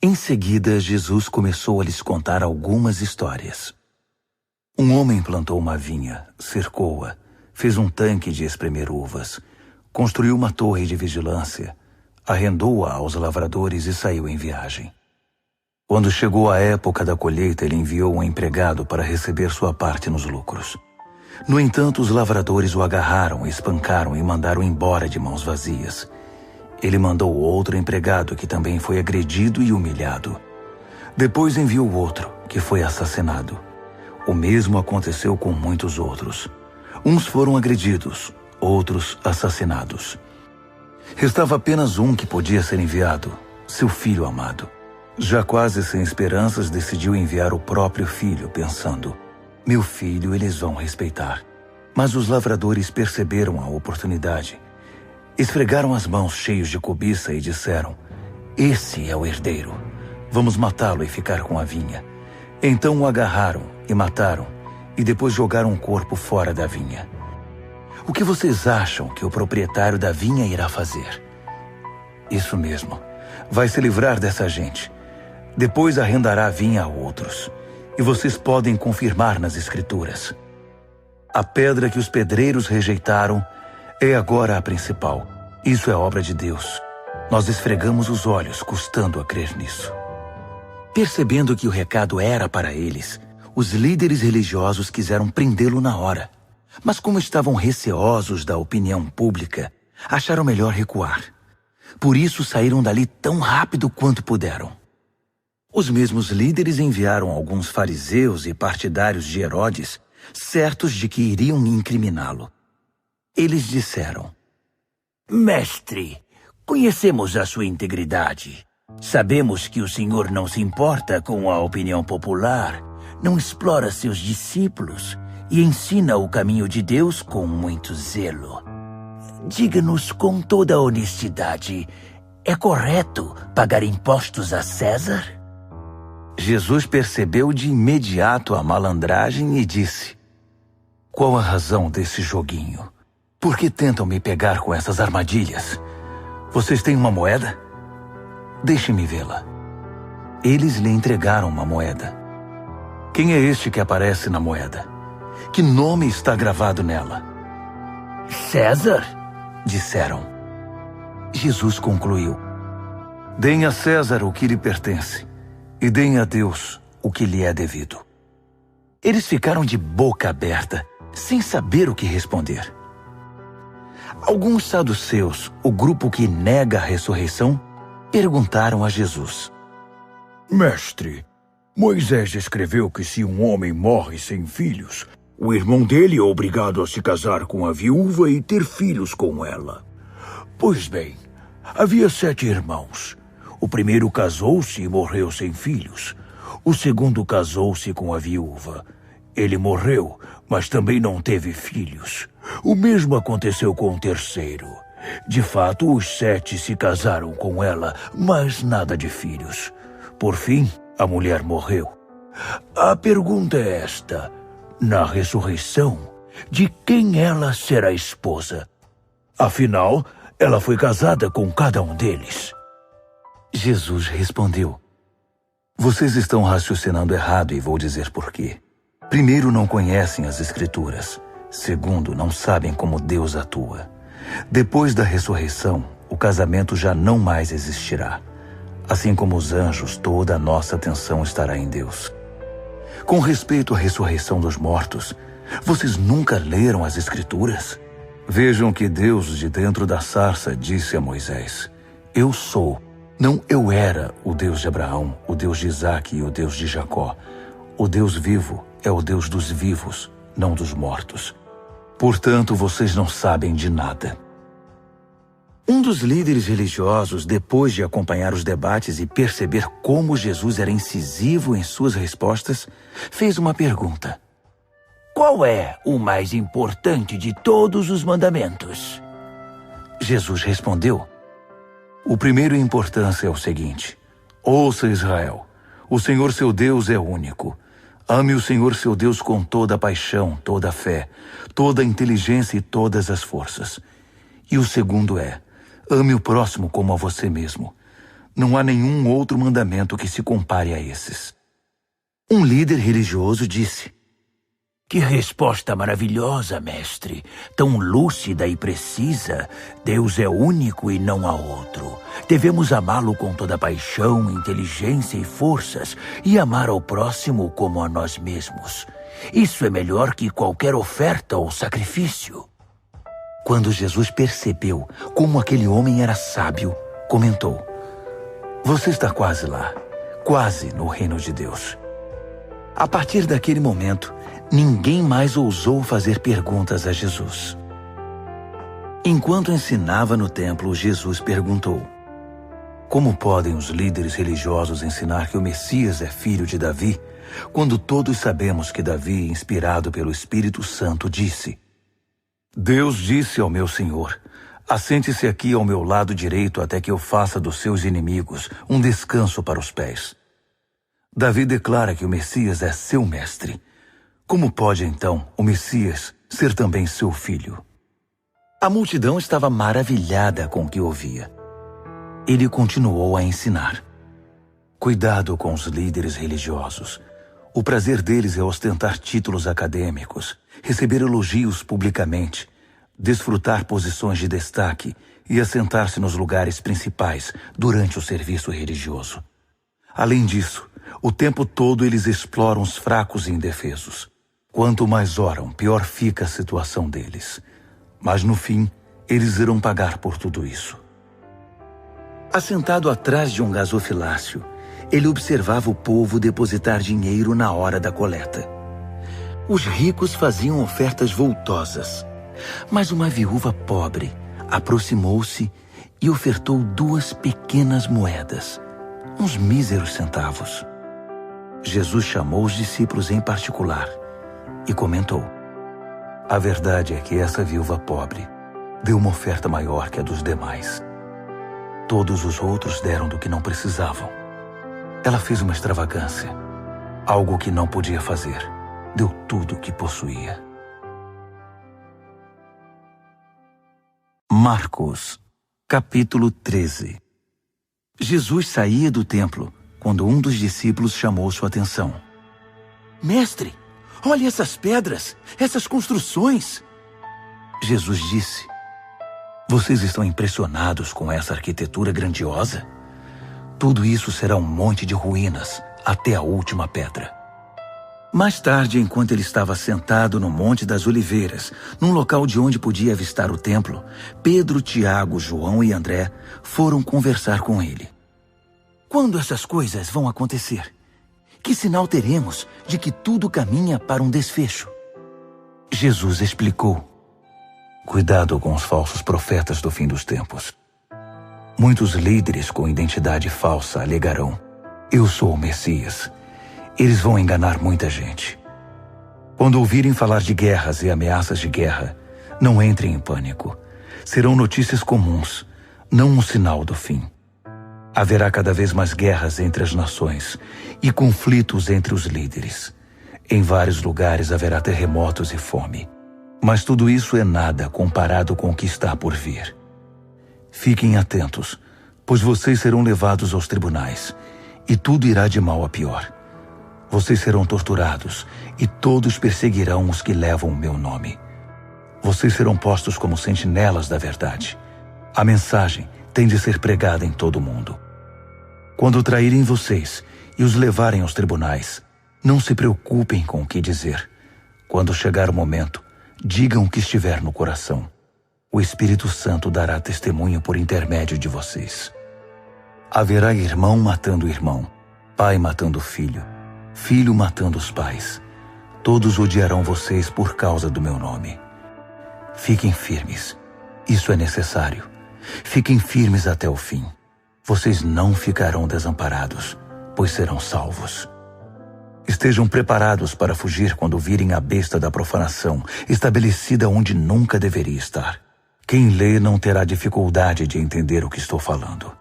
Speaker 1: Em seguida, Jesus começou a lhes contar algumas histórias. Um homem plantou uma vinha, cercou-a, fez um tanque de espremer uvas, construiu uma torre de vigilância, arrendou-a aos lavradores e saiu em viagem. Quando chegou a época da colheita, ele enviou um empregado para receber sua parte nos lucros. No entanto, os lavradores o agarraram, espancaram e mandaram embora de mãos vazias. Ele mandou outro empregado que também foi agredido e humilhado. Depois enviou outro, que foi assassinado. O mesmo aconteceu com muitos outros. Uns foram agredidos, outros assassinados. Restava apenas um que podia ser enviado, seu filho amado. Já quase sem esperanças, decidiu enviar o próprio filho, pensando: meu filho eles vão respeitar. Mas os lavradores perceberam a oportunidade. Esfregaram as mãos cheios de cobiça e disseram: esse é o herdeiro. Vamos matá-lo e ficar com a vinha. Então o agarraram e mataram, e depois jogaram o corpo fora da vinha. O que vocês acham que o proprietário da vinha irá fazer? Isso mesmo. Vai se livrar dessa gente. Depois arrendará a vinha a outros. E vocês podem confirmar nas Escrituras. A pedra que os pedreiros rejeitaram é agora a principal. Isso é obra de Deus. Nós esfregamos os olhos, custando a crer nisso. Percebendo que o recado era para eles, os líderes religiosos quiseram prendê-lo na hora. Mas como estavam receosos da opinião pública, acharam melhor recuar. Por isso saíram dali tão rápido quanto puderam. Os mesmos líderes enviaram alguns fariseus e partidários de Herodes, certos de que iriam incriminá-lo. Eles disseram: mestre, conhecemos a sua integridade. Sabemos que o senhor não se importa com a opinião popular, não explora seus discípulos e ensina o caminho de Deus com muito zelo. Diga-nos com toda a honestidade, é correto pagar impostos a César? Jesus percebeu de imediato a malandragem e disse: qual a razão desse joguinho? Por que tentam me pegar com essas armadilhas? Vocês têm uma moeda? Deixe-me vê-la. Eles lhe entregaram uma moeda. Quem é este que aparece na moeda? Que nome está gravado nela? César, disseram. Jesus concluiu: deem a César o que lhe pertence, e deem a Deus o que lhe é devido. Eles ficaram de boca aberta, sem saber o que responder. Alguns saduceus, o grupo que nega a ressurreição, perguntaram a Jesus:
Speaker 2: mestre, Moisés escreveu que se um homem morre sem filhos, o irmão dele é obrigado a se casar com a viúva e ter filhos com ela. Pois bem, havia 7 irmãos. O primeiro casou-se e morreu sem filhos. O segundo casou-se com a viúva. Ele morreu, mas também não teve filhos. O mesmo aconteceu com o terceiro. De fato, os 7 se casaram com ela, mas nada de filhos. Por fim, a mulher morreu. A pergunta é esta: na ressurreição, de quem ela será esposa? Afinal, ela foi casada com cada um deles.
Speaker 1: Jesus respondeu: vocês estão raciocinando errado e vou dizer por quê. Primeiro, não conhecem as Escrituras. Segundo, não sabem como Deus atua. Depois da ressurreição, o casamento já não mais existirá. Assim como os anjos, toda a nossa atenção estará em Deus. Com respeito à ressurreição dos mortos, vocês nunca leram as Escrituras? Vejam que Deus, de dentro da sarça, disse a Moisés: eu sou, não eu era, o Deus de Abraão, o Deus de Isaque e o Deus de Jacó. O Deus vivo é o Deus dos vivos, não dos mortos. Portanto, vocês não sabem de nada. Um dos líderes religiosos, depois de acompanhar os debates e perceber como Jesus era incisivo em suas respostas, fez uma pergunta: qual é o mais importante de todos os mandamentos? Jesus respondeu: o primeiro em importância é o seguinte: ouça, Israel, o Senhor seu Deus é único. Ame o Senhor seu Deus com toda a paixão, toda a fé, toda a inteligência e todas as forças. E o segundo é: ame o próximo como a você mesmo. Não há nenhum outro mandamento que se compare a esses. Um líder religioso disse:
Speaker 2: Que resposta maravilhosa, mestre. Tão lúcida e precisa. Deus é único e não há outro. Devemos amá-lo com toda paixão, inteligência e forças e amar ao próximo como a nós mesmos. Isso é melhor que qualquer oferta ou sacrifício.
Speaker 1: Quando Jesus percebeu como aquele homem era sábio, comentou: Você está quase lá, quase no reino de Deus. A partir daquele momento, ninguém mais ousou fazer perguntas a Jesus. Enquanto ensinava no templo, Jesus perguntou: Como podem os líderes religiosos ensinar que o Messias é filho de Davi, quando todos sabemos que Davi, inspirado pelo Espírito Santo, disse: Deus disse ao meu Senhor: Assente-se aqui ao meu lado direito até que eu faça dos seus inimigos um descanso para os pés. Davi declara que o Messias é seu mestre. Como pode, então, o Messias ser também seu filho? A multidão estava maravilhada com o que ouvia. Ele continuou a ensinar: Cuidado com os líderes religiosos. O prazer deles é ostentar títulos acadêmicos, receber elogios publicamente, desfrutar posições de destaque e assentar-se nos lugares principais durante o serviço religioso. Além disso, o tempo todo eles exploram os fracos e indefesos. Quanto mais oram, pior fica a situação deles. Mas no fim, eles irão pagar por tudo isso. Assentado atrás de um gasofilácio, ele observava o povo depositar dinheiro na hora da coleta. Os ricos faziam ofertas voltosas, mas uma viúva pobre aproximou-se e ofertou 2 pequenas moedas, uns míseros centavos. Jesus chamou os discípulos em particular e comentou: A verdade é que essa viúva pobre deu uma oferta maior que a dos demais. Todos os outros deram do que não precisavam. Ela fez uma extravagância, algo que não podia fazer. Deu tudo o que possuía. Marcos, capítulo 13. Jesus saía do templo quando um dos discípulos chamou sua atenção.
Speaker 2: Mestre, olhe essas pedras, essas construções.
Speaker 1: Jesus disse: Vocês estão impressionados com essa arquitetura grandiosa? Tudo isso será um monte de ruínas, até a última pedra. Mais tarde, enquanto ele estava sentado no Monte das Oliveiras, num local de onde podia avistar o templo, Pedro, Tiago, João e André foram conversar com ele. Quando essas coisas vão acontecer? Que sinal teremos de que tudo caminha para um desfecho? Jesus explicou: Cuidado com os falsos profetas do fim dos tempos. Muitos líderes com identidade falsa alegarão: Eu sou o Messias. Eles vão enganar muita gente. Quando ouvirem falar de guerras e ameaças de guerra, não entrem em pânico. Serão notícias comuns, não um sinal do fim. Haverá cada vez mais guerras entre as nações e conflitos entre os líderes. Em vários lugares haverá terremotos e fome. Mas tudo isso é nada comparado com o que está por vir. Fiquem atentos, pois vocês serão levados aos tribunais, e tudo irá de mal a pior. Vocês serão torturados, e todos perseguirão os que levam o meu nome. Vocês serão postos como sentinelas da verdade. A mensagem tem de ser pregada em todo o mundo. Quando traírem vocês e os levarem aos tribunais, não se preocupem com o que dizer. Quando chegar o momento, digam o que estiver no coração. O Espírito Santo dará testemunho por intermédio de vocês. Haverá irmão matando irmão, pai matando filho, filho matando os pais. Todos odiarão vocês por causa do meu nome. Fiquem firmes. Isso é necessário. Fiquem firmes até o fim. Vocês não ficarão desamparados, pois serão salvos. Estejam preparados para fugir quando virem a besta da profanação, estabelecida onde nunca deveria estar. Quem lê não terá dificuldade de entender o que estou falando.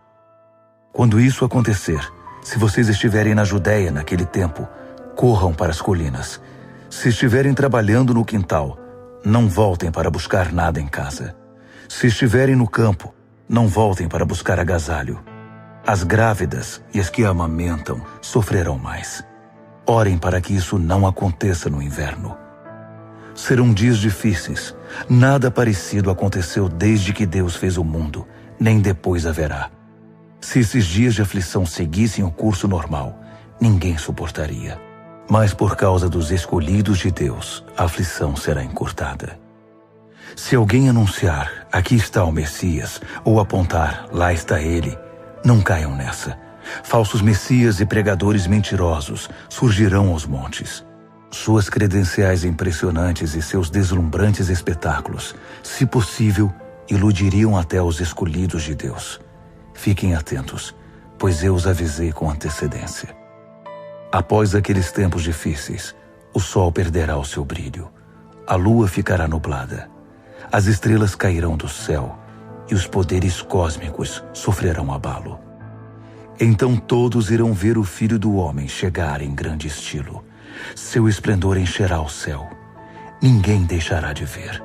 Speaker 1: Quando isso acontecer, se vocês estiverem na Judéia naquele tempo, corram para as colinas. Se estiverem trabalhando no quintal, não voltem para buscar nada em casa. Se estiverem no campo, não voltem para buscar agasalho. As grávidas e as que amamentam sofrerão mais. Orem para que isso não aconteça no inverno. Serão dias difíceis. Nada parecido aconteceu desde que Deus fez o mundo, nem depois haverá. Se esses dias de aflição seguissem o curso normal, ninguém suportaria. Mas por causa dos escolhidos de Deus, a aflição será encurtada. Se alguém anunciar, aqui está o Messias, ou apontar, lá está ele, não caiam nessa. Falsos messias e pregadores mentirosos surgirão aos montes. Suas credenciais impressionantes e seus deslumbrantes espetáculos, se possível, iludiriam até os escolhidos de Deus. Fiquem atentos, pois eu os avisei com antecedência. Após aqueles tempos difíceis, o sol perderá o seu brilho, a lua ficará nublada, as estrelas cairão do céu e os poderes cósmicos sofrerão abalo. Então todos irão ver o Filho do Homem chegar em grande estilo. Seu esplendor encherá o céu. Ninguém deixará de ver.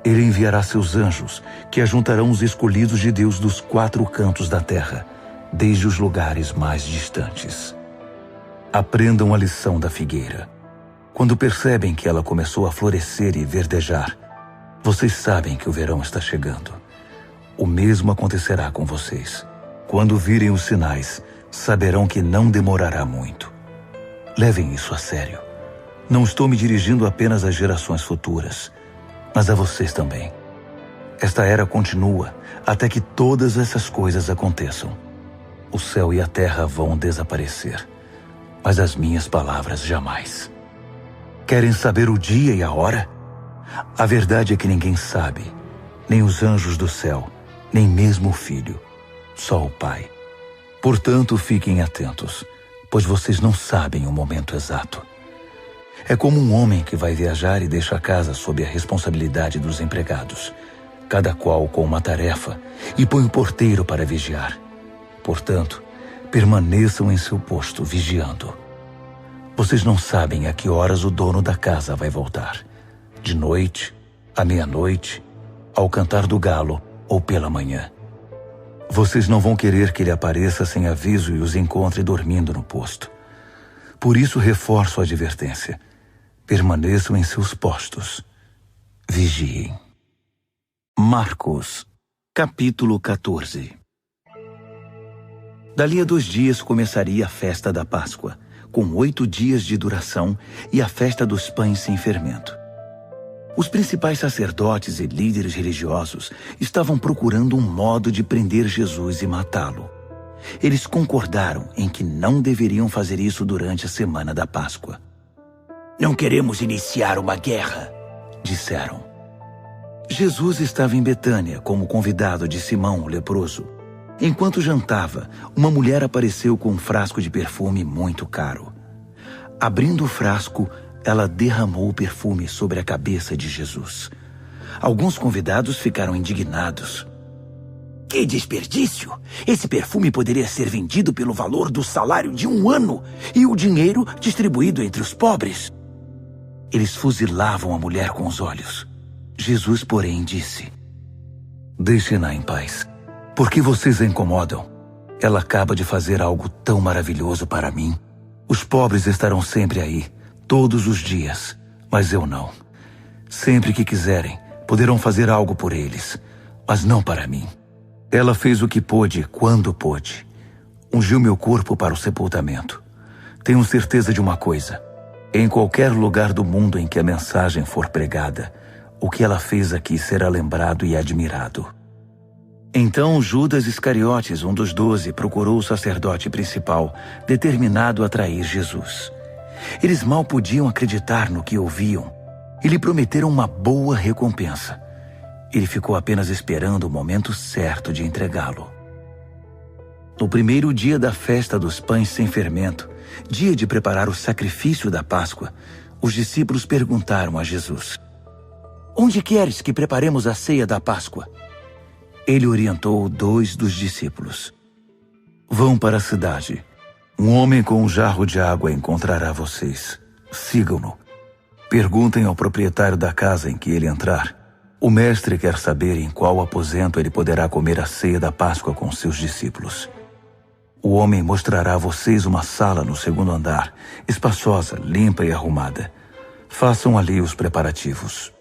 Speaker 1: Ele enviará seus anjos, que ajuntarão os escolhidos de Deus dos 4 cantos da terra, desde os lugares mais distantes. Aprendam a lição da figueira. Quando percebem que ela começou a florescer e verdejar, vocês sabem que o verão está chegando. O mesmo acontecerá com vocês. Quando virem os sinais, saberão que não demorará muito. Levem isso a sério. Não estou me dirigindo apenas às gerações futuras, mas a vocês também. Esta era continua até que todas essas coisas aconteçam. O céu e a terra vão desaparecer, mas as minhas palavras jamais. Querem saber o dia e a hora? A verdade é que ninguém sabe, nem os anjos do céu, nem mesmo o Filho, só o Pai. Portanto, fiquem atentos, pois vocês não sabem o momento exato. É como um homem que vai viajar e deixa a casa sob a responsabilidade dos empregados, cada qual com uma tarefa, e põe o porteiro para vigiar. Portanto, permaneçam em seu posto, vigiando. Vocês não sabem a que horas o dono da casa vai voltar. De noite, à meia-noite, ao cantar do galo ou pela manhã. Vocês não vão querer que ele apareça sem aviso e os encontre dormindo no posto. Por isso reforço a advertência. Permaneçam em seus postos. Vigiem. Marcos, capítulo 14. Dali a 2 dias começaria a festa da Páscoa, com 8 dias de duração, e a festa dos pães sem fermento. Os principais sacerdotes e líderes religiosos estavam procurando um modo de prender Jesus e matá-lo. Eles concordaram em que não deveriam fazer isso durante a semana da Páscoa.
Speaker 2: Não queremos iniciar uma guerra,
Speaker 1: disseram. Jesus estava em Betânia como convidado de Simão, o leproso. Enquanto jantava, uma mulher apareceu com um frasco de perfume muito caro. Abrindo o frasco, ela derramou o perfume sobre a cabeça de Jesus. Alguns convidados ficaram indignados.
Speaker 2: Que desperdício! Esse perfume poderia ser vendido pelo valor do salário de 1 ano e o dinheiro distribuído entre os pobres.
Speaker 1: Eles fuzilavam a mulher com os olhos. Jesus, porém, disse: Deixem-na em paz. Por que vocês a incomodam? Ela acaba de fazer algo tão maravilhoso para mim. Os pobres estarão sempre aí, todos os dias, mas eu não. Sempre que quiserem, poderão fazer algo por eles, mas não para mim. Ela fez o que pôde, quando pôde. Ungiu meu corpo para o sepultamento. Tenho certeza de uma coisa. Em qualquer lugar do mundo em que a mensagem for pregada, o que ela fez aqui será lembrado e admirado. Então Judas Iscariotes, um dos 12, procurou o sacerdote principal, determinado a trair Jesus. Eles mal podiam acreditar no que ouviam e lhe prometeram uma boa recompensa. Ele ficou apenas esperando o momento certo de entregá-lo. No primeiro dia da festa dos pães sem fermento, dia de preparar o sacrifício da Páscoa, os discípulos perguntaram a Jesus: Onde queres que preparemos a ceia da Páscoa? Ele orientou 2 dos discípulos. Vão para a cidade. Um homem com um jarro de água encontrará vocês. Sigam-no. Perguntem ao proprietário da casa em que ele entrar. O mestre quer saber em qual aposento ele poderá comer a ceia da Páscoa com seus discípulos. O homem mostrará a vocês uma sala no 2º andar, espaçosa, limpa e arrumada. Façam ali os preparativos.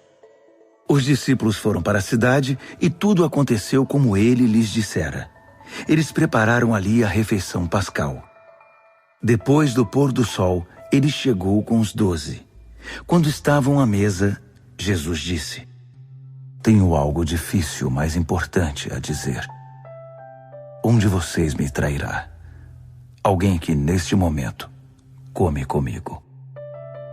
Speaker 1: Os discípulos foram para a cidade e tudo aconteceu como ele lhes dissera. Eles prepararam ali a refeição pascal. Depois do pôr do sol, ele chegou com os 12. Quando estavam à mesa, Jesus disse: Tenho algo difícil, mas importante a dizer. Um de vocês me trairá. Alguém que, neste momento, come comigo.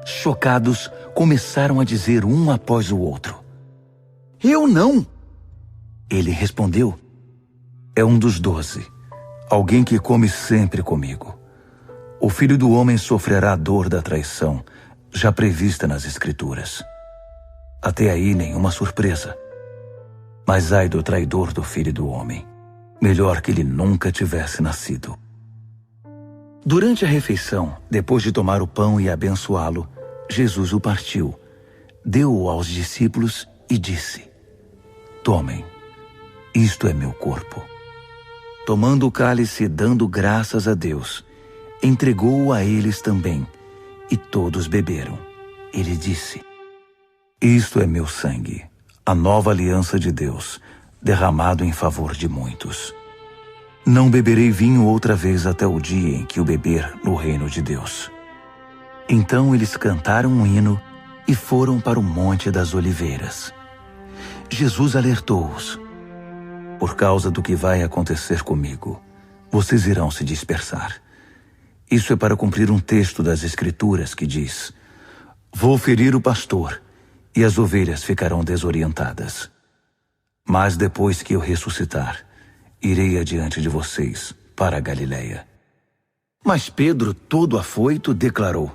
Speaker 1: Chocados, começaram a dizer um após o outro: Eu não! Ele respondeu: É um dos 12, alguém que come sempre comigo. O Filho do Homem sofrerá a dor da traição, já prevista nas Escrituras. Até aí nenhuma surpresa. Mas ai do traidor do Filho do Homem. Melhor que ele nunca tivesse nascido. Durante a refeição, depois de tomar o pão e abençoá-lo, Jesus o partiu, deu-o aos discípulos e disse: Tomem, isto é meu corpo. Tomando o cálice e dando graças a Deus, entregou-o a eles também, e todos beberam. Ele disse: Isto é meu sangue, a nova aliança de Deus, derramado em favor de muitos. Não beberei vinho outra vez até o dia em que o beber no reino de Deus. Então eles cantaram um hino e foram para o Monte das Oliveiras. Jesus alertou-os: Por causa do que vai acontecer comigo, vocês irão se dispersar. Isso é para cumprir um texto das Escrituras que diz: Vou ferir o pastor, e as ovelhas ficarão desorientadas. Mas depois que eu ressuscitar, irei adiante de vocês para a Galileia. Mas Pedro, todo afoito, declarou: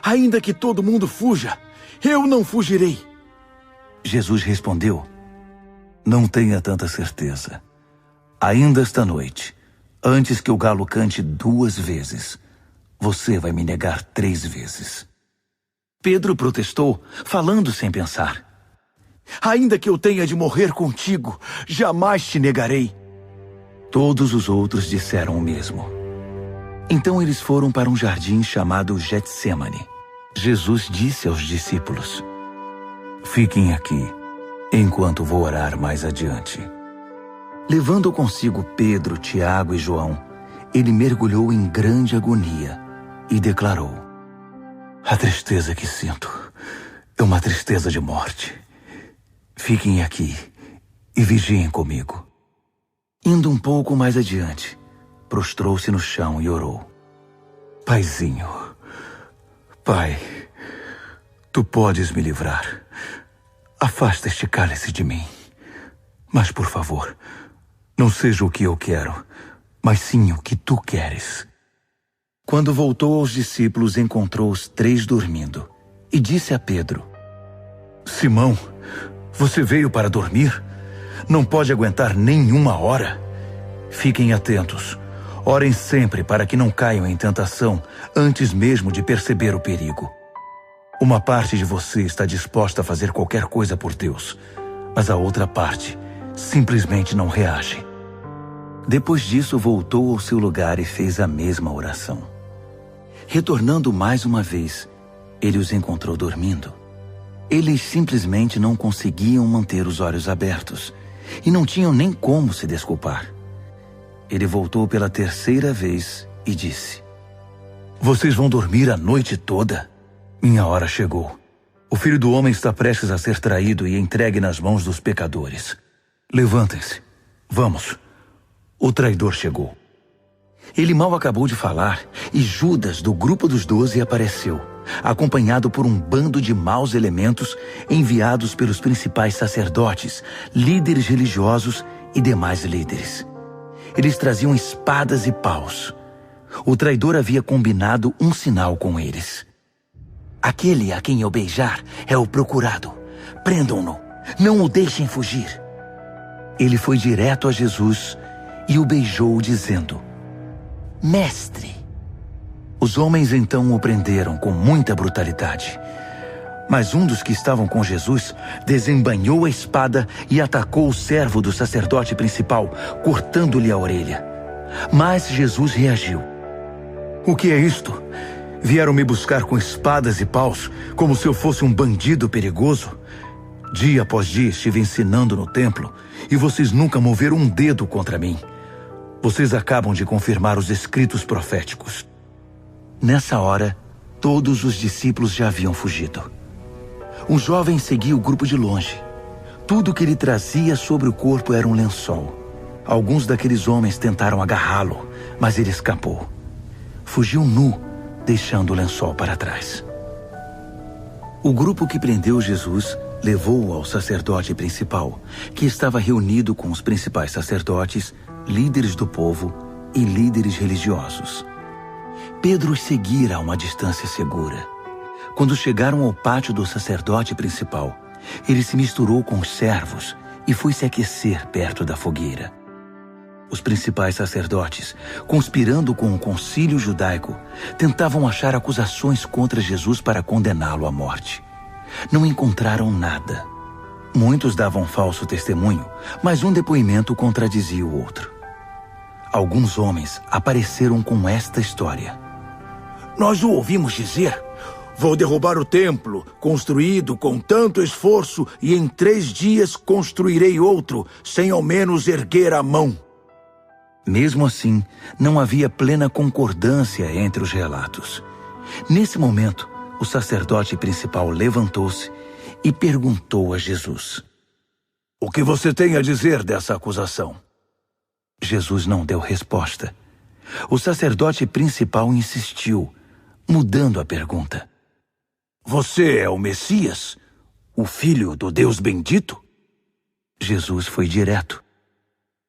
Speaker 1: Ainda que todo mundo fuja, eu não fugirei. Jesus respondeu: Não tenha tanta certeza. Ainda esta noite, antes que o galo cante 2 vezes, você vai me negar 3 vezes. Pedro protestou, falando sem pensar: Ainda que eu tenha de morrer contigo, jamais te negarei. Todos os outros disseram o mesmo. Então eles foram para um jardim chamado Getsêmani. Jesus disse aos discípulos: Fiquem aqui, enquanto vou orar mais adiante. Levando consigo Pedro, Tiago e João, ele mergulhou em grande agonia e declarou: A tristeza que sinto é uma tristeza de morte. Fiquem aqui e vigiem comigo. Indo um pouco mais adiante, prostrou-se no chão e orou: Paizinho, Pai, tu podes me livrar. Afasta este cálice de mim. Mas, por favor, não seja o que eu quero, mas sim o que tu queres. Quando voltou aos discípulos, encontrou os 3 dormindo e disse a Pedro: Simão, você veio para dormir? Não pode aguentar nem 1 hora? Fiquem atentos. Orem sempre para que não caiam em tentação antes mesmo de perceber o perigo. Uma parte de você está disposta a fazer qualquer coisa por Deus, mas a outra parte simplesmente não reage. Depois disso, voltou ao seu lugar e fez a mesma oração. Retornando mais uma vez, ele os encontrou dormindo. Eles simplesmente não conseguiam manter os olhos abertos e não tinham nem como se desculpar. Ele voltou pela 3ª vez e disse: Vocês vão dormir a noite toda? Minha hora chegou. O Filho do Homem está prestes a ser traído e entregue nas mãos dos pecadores. Levantem-se. Vamos. O traidor chegou. Ele mal acabou de falar e Judas, do grupo dos 12, apareceu, acompanhado por um bando de maus elementos enviados pelos principais sacerdotes, líderes religiosos e demais líderes. Eles traziam espadas e paus. O traidor havia combinado um sinal com eles. Aquele a quem eu beijar é o procurado. Prendam-no. Não o deixem fugir. Ele foi direto a Jesus e o beijou, dizendo: Mestre. Os homens então o prenderam com muita brutalidade. Mas um dos que estavam com Jesus desembainhou a espada e atacou o servo do sacerdote principal, cortando-lhe a orelha. Mas Jesus reagiu: O que é isto? Vieram me buscar com espadas e paus, como se eu fosse um bandido perigoso. Dia após dia estive ensinando no templo, e vocês nunca moveram um dedo contra mim. Vocês acabam de confirmar os escritos proféticos. Nessa hora, todos os discípulos já haviam fugido. Um jovem seguia o grupo de longe. Tudo que ele trazia sobre o corpo era um lençol. Alguns daqueles homens tentaram agarrá-lo, mas ele escapou. Fugiu nu, deixando o lençol para trás. O grupo que prendeu Jesus levou-o ao sacerdote principal, que estava reunido com os principais sacerdotes, líderes do povo e líderes religiosos. Pedro os seguira a uma distância segura. Quando chegaram ao pátio do sacerdote principal, ele se misturou com os servos e foi se aquecer perto da fogueira. Os principais sacerdotes, conspirando com o concílio judaico, tentavam achar acusações contra Jesus para condená-lo à morte. Não encontraram nada. Muitos davam falso testemunho, mas um depoimento contradizia o outro. Alguns homens apareceram com esta história.
Speaker 2: Nós o ouvimos dizer: vou derrubar o templo, construído com tanto esforço, e em 3 dias construirei outro, sem ao menos erguer a mão.
Speaker 1: Mesmo assim, não havia plena concordância entre os relatos. Nesse momento, o sacerdote principal levantou-se e perguntou a Jesus:
Speaker 2: O que você tem a dizer dessa acusação?
Speaker 1: Jesus não deu resposta. O sacerdote principal insistiu, mudando a pergunta.
Speaker 2: Você é o Messias, o Filho do Deus bendito?
Speaker 1: Jesus foi direto.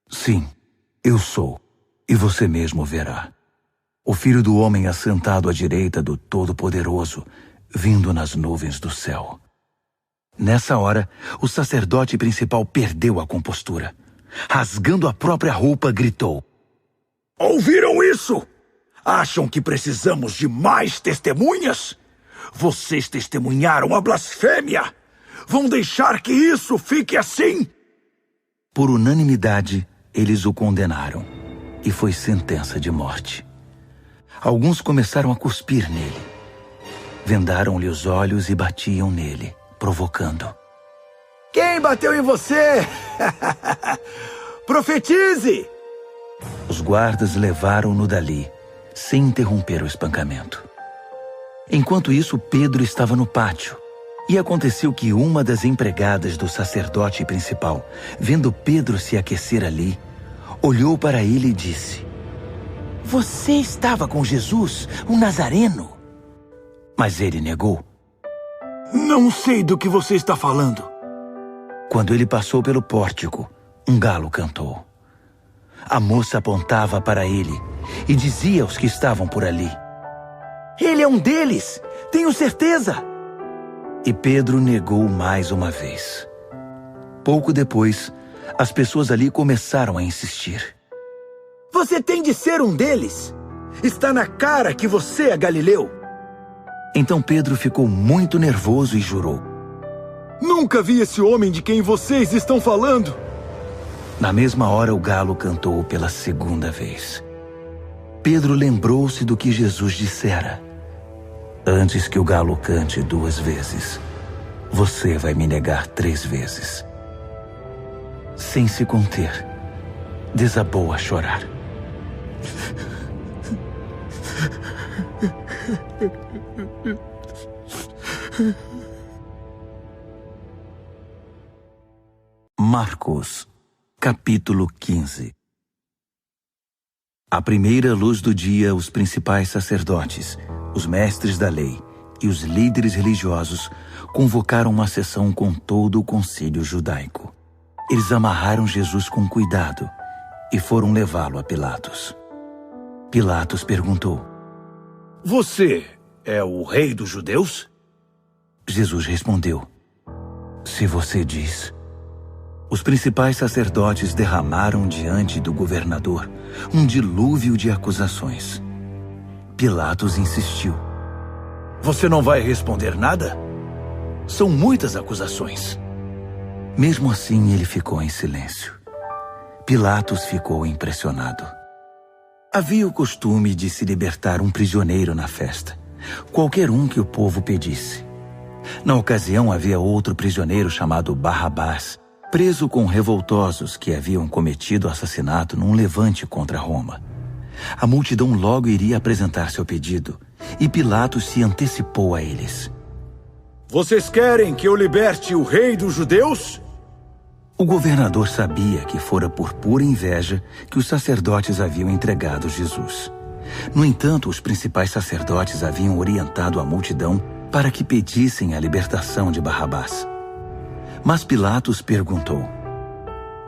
Speaker 1: Sim, eu sou, e você mesmo verá. O Filho do Homem assentado à direita do Todo-Poderoso, vindo nas nuvens do céu. Nessa hora, o sacerdote principal perdeu a compostura. Rasgando a própria roupa, gritou:
Speaker 2: Ouviram isso? Acham que precisamos de mais testemunhas? Vocês testemunharam a blasfêmia. Vão deixar que isso fique assim?
Speaker 1: Por unanimidade, eles o condenaram, e foi sentença de morte. Alguns começaram a cuspir nele. Vendaram-lhe os olhos e batiam nele, provocando.
Speaker 2: Quem bateu em você? Profetize!
Speaker 1: Os guardas levaram-no dali, sem interromper o espancamento. Enquanto isso, Pedro estava no pátio. E aconteceu que uma das empregadas do sacerdote principal, vendo Pedro se aquecer ali, olhou para ele e disse: Você estava com Jesus, o Nazareno? Mas ele negou.
Speaker 2: Não sei do que você está falando.
Speaker 1: Quando ele passou pelo pórtico, um galo cantou. A moça apontava para ele e dizia aos que estavam por ali: Ele é um deles, tenho certeza. E Pedro negou mais uma vez. Pouco depois, as pessoas ali começaram a insistir.
Speaker 2: Você tem de ser um deles. Está na cara que você é galileu.
Speaker 1: Então Pedro ficou muito nervoso e jurou:
Speaker 2: Nunca vi esse homem de quem vocês estão falando.
Speaker 1: Na mesma hora, o galo cantou pela segunda vez. Pedro lembrou-se do que Jesus dissera: Antes que o galo cante 2 vezes, você vai me negar 3 vezes. Sem se conter, desabou a chorar. Marcos, capítulo 15. À primeira luz do dia, os principais sacerdotes, os mestres da lei e os líderes religiosos convocaram uma sessão com todo o concílio judaico. Eles amarraram Jesus com cuidado e foram levá-lo a Pilatos. Pilatos perguntou:
Speaker 2: Você é o rei dos judeus?
Speaker 1: Jesus respondeu: Se você diz. Os principais sacerdotes derramaram diante do governador um dilúvio de acusações. Pilatos insistiu:
Speaker 2: Você não vai responder nada? São muitas acusações.
Speaker 1: Mesmo assim, ele ficou em silêncio. Pilatos ficou impressionado. Havia o costume de se libertar um prisioneiro na festa, qualquer um que o povo pedisse. Na ocasião havia outro prisioneiro chamado Barrabás, preso com revoltosos que haviam cometido assassinato num levante contra Roma. A multidão logo iria apresentar seu pedido, e Pilatos se antecipou a eles.
Speaker 2: Vocês querem que eu liberte o rei dos judeus?
Speaker 1: O governador sabia que fora por pura inveja que os sacerdotes haviam entregado Jesus. No entanto, os principais sacerdotes haviam orientado a multidão para que pedissem a libertação de Barrabás. Mas Pilatos perguntou: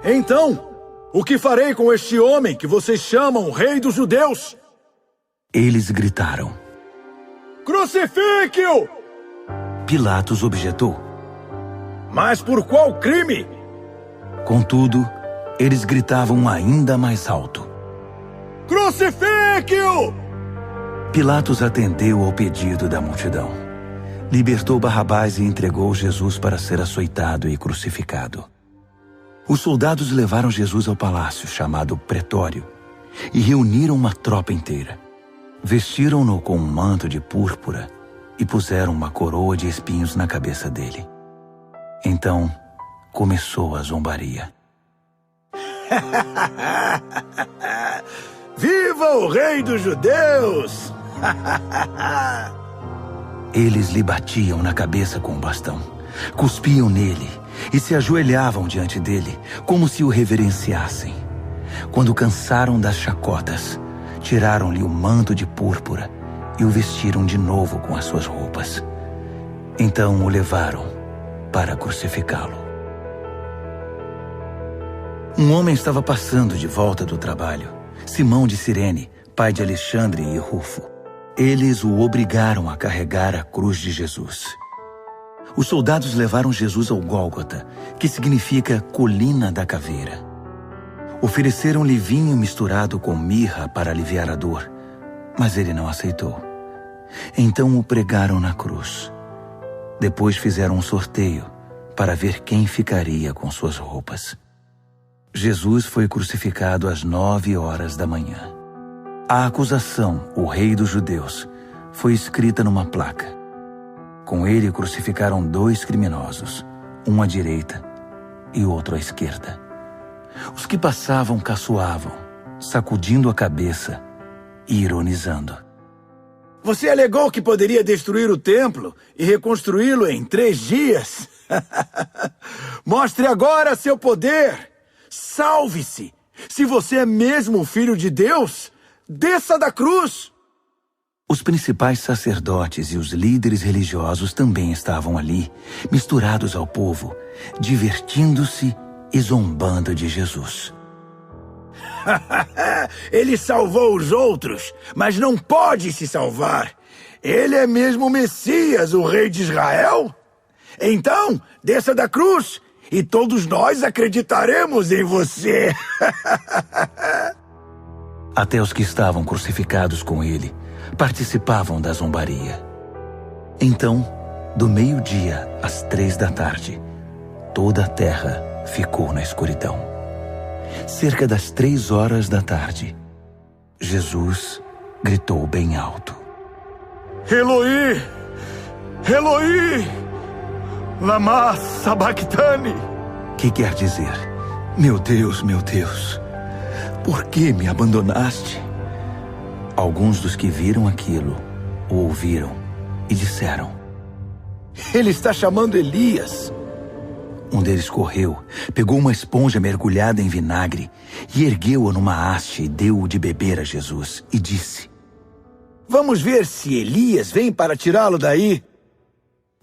Speaker 2: Então, o que farei com este homem que vocês chamam rei dos judeus?
Speaker 1: Eles gritaram:
Speaker 2: Crucifique-o!
Speaker 1: Pilatos objetou:
Speaker 2: Mas por qual crime?
Speaker 1: Contudo, eles gritavam ainda mais alto:
Speaker 2: Crucifique-o!
Speaker 1: Pilatos atendeu ao pedido da multidão. Libertou Barrabás e entregou Jesus para ser açoitado e crucificado. Os soldados levaram Jesus ao palácio, chamado Pretório, e reuniram uma tropa inteira. Vestiram-no com um manto de púrpura e puseram uma coroa de espinhos na cabeça dele. Então, começou a zombaria.
Speaker 2: Viva o rei dos judeus!
Speaker 1: Eles lhe batiam na cabeça com um bastão, cuspiam nele e se ajoelhavam diante dele, como se o reverenciassem. Quando cansaram das chacotas, tiraram-lhe o manto de púrpura e o vestiram de novo com as suas roupas. Então o levaram para crucificá-lo. Um homem estava passando de volta do trabalho, Simão de Cirene, pai de Alexandre e Rufo. Eles o obrigaram a carregar a cruz de Jesus. Os soldados levaram Jesus ao Gólgota, que significa colina da caveira. Ofereceram-lhe vinho misturado com mirra para aliviar a dor, mas ele não aceitou. Então o pregaram na cruz. Depois fizeram um sorteio para ver quem ficaria com suas roupas. Jesus foi crucificado às 9 horas da manhã. A acusação, o rei dos judeus, foi escrita numa placa. Com ele crucificaram 2 criminosos, um à direita e outro à esquerda. Os que passavam caçoavam, sacudindo a cabeça e ironizando.
Speaker 2: Você alegou que poderia destruir o templo e reconstruí-lo em 3 dias? Mostre agora seu poder! Salve-se! Se você é mesmo o Filho de Deus, desça da cruz!
Speaker 1: Os principais sacerdotes e os líderes religiosos também estavam ali, misturados ao povo, divertindo-se e zombando de Jesus.
Speaker 2: Ele salvou os outros, mas não pode se salvar. Ele é mesmo o Messias, o rei de Israel? Então, desça da cruz e todos nós acreditaremos em você.
Speaker 1: Até os que estavam crucificados com ele participavam da zombaria. Então, do meio-dia às 3 da tarde, toda a terra ficou na escuridão. Cerca das 3 horas da tarde, Jesus gritou bem alto:
Speaker 2: Eloi, Eloi, lama sabachthani.
Speaker 1: Que quer dizer: meu Deus, por que me abandonaste? Alguns dos que viram aquilo o ouviram e disseram:
Speaker 2: Ele está chamando Elias.
Speaker 1: Um deles correu, pegou uma esponja mergulhada em vinagre e ergueu-a numa haste e deu-o de beber a Jesus e disse:
Speaker 2: Vamos ver se Elias vem para tirá-lo daí.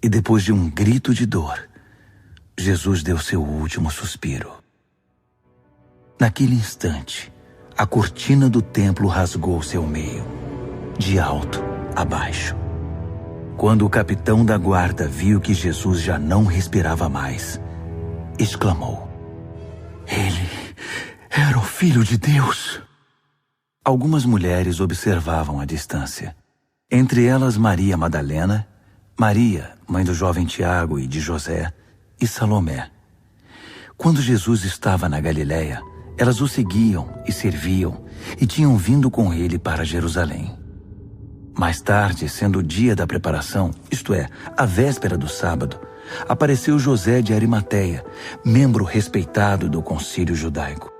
Speaker 1: E depois de um grito de dor, Jesus deu seu último suspiro. Naquele instante, a cortina do templo rasgou-se ao meio, de alto a baixo. Quando o capitão da guarda viu que Jesus já não respirava mais, exclamou: Ele era o Filho de Deus. Algumas mulheres observavam à distância. Entre elas Maria Madalena, Maria, mãe do jovem Tiago e de José, e Salomé. Quando Jesus estava na Galiléia, elas o seguiam e serviam e tinham vindo com ele para Jerusalém.
Speaker 3: Mais tarde, sendo o dia da preparação, isto é, a véspera do sábado, apareceu José de Arimateia, membro respeitado do concílio judaico.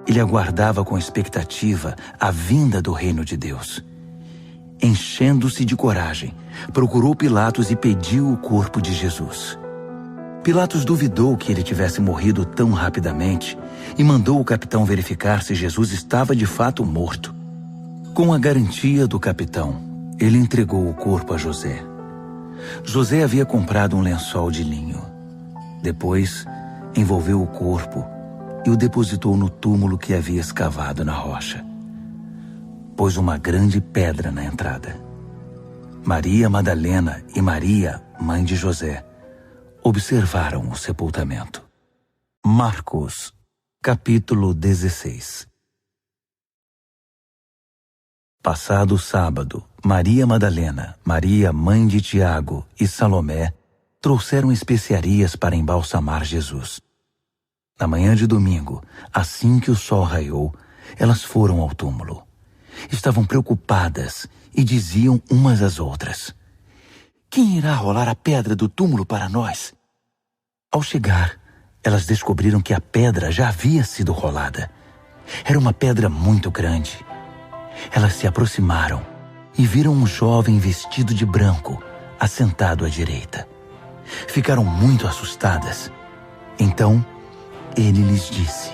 Speaker 3: Ele aguardava com expectativa a vinda do reino de Deus. Enchendo-se de coragem, procurou Pilatos e pediu o corpo de Jesus. Pilatos duvidou que ele tivesse morrido tão rapidamente e mandou o capitão verificar se Jesus estava de fato morto. Com a garantia do capitão, ele entregou o corpo a José. José havia comprado um lençol de linho. Depois, envolveu o corpo e o depositou no túmulo que havia escavado na rocha. Pôs uma grande pedra na entrada. Maria Madalena e Maria, mãe de José, observaram o sepultamento. Marcos, capítulo 16. Passado o sábado, Maria Madalena, Maria, mãe de Tiago e Salomé trouxeram especiarias para embalsamar Jesus. Na manhã de domingo, assim que o sol raiou, elas foram ao túmulo. Estavam preocupadas e diziam umas às outras: "Quem irá rolar a pedra do túmulo para nós?" Ao chegar, elas descobriram que a pedra já havia sido rolada. Era uma pedra muito grande. Elas se aproximaram e viram um jovem vestido de branco, assentado à direita. Ficaram muito assustadas. Então, ele lhes disse: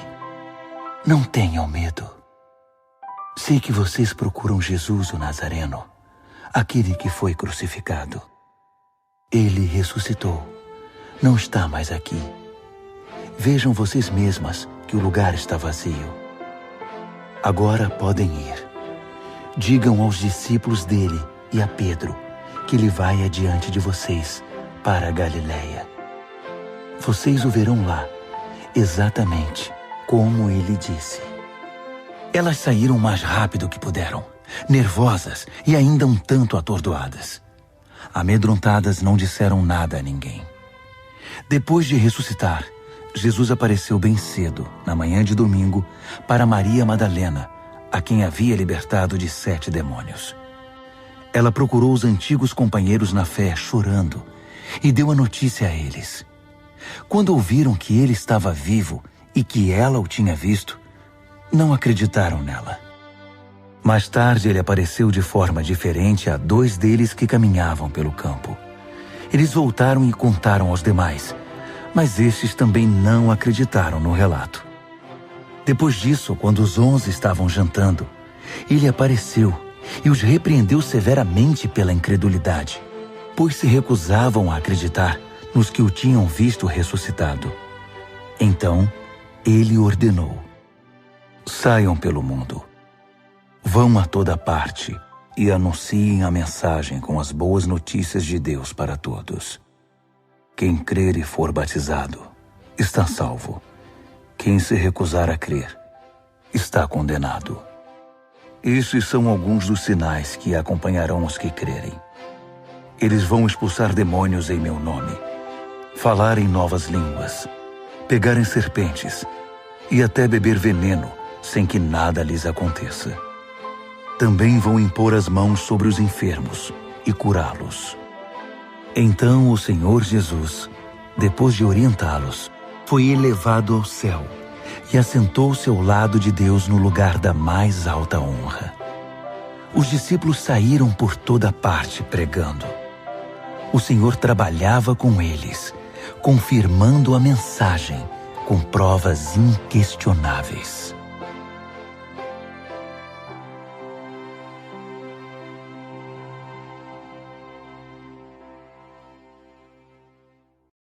Speaker 3: "Não tenham medo. Sei que vocês procuram Jesus, o Nazareno, aquele que foi crucificado. Ele ressuscitou. Não está mais aqui. Vejam vocês mesmas que o lugar está vazio. Agora podem ir. Digam aos discípulos dele e a Pedro que ele vai adiante de vocês para a Galileia. Vocês o verão lá, exatamente como ele disse." Elas saíram o mais rápido que puderam, nervosas e ainda um tanto atordoadas. Amedrontadas, não disseram nada a ninguém. Depois de ressuscitar, Jesus apareceu bem cedo, na manhã de domingo, para Maria Madalena, a quem havia libertado de 7 demônios. Ela procurou os antigos companheiros na fé, chorando, e deu a notícia a eles. Quando ouviram que ele estava vivo e que ela o tinha visto, não acreditaram nela. Mais tarde, ele apareceu de forma diferente a 2 deles que caminhavam pelo campo. Eles voltaram e contaram aos demais, mas estes também não acreditaram no relato. Depois disso, quando os 11 estavam jantando, ele apareceu e os repreendeu severamente pela incredulidade, pois se recusavam a acreditar nos que o tinham visto ressuscitado. Então, ele ordenou: "Saiam pelo mundo. Vão a toda parte e anunciem a mensagem com as boas notícias de Deus para todos. Quem crer e for batizado está salvo. Quem se recusar a crer está condenado. Estes são alguns dos sinais que acompanharão os que crerem. Eles vão expulsar demônios em meu nome, falar em novas línguas, pegar em serpentes e até beber veneno sem que nada lhes aconteça. Também vão impor as mãos sobre os enfermos e curá-los." Então o Senhor Jesus, depois de orientá-los, foi elevado ao céu e assentou-se ao lado de Deus no lugar da mais alta honra. Os discípulos saíram por toda parte pregando. O Senhor trabalhava com eles, confirmando a mensagem com provas inquestionáveis.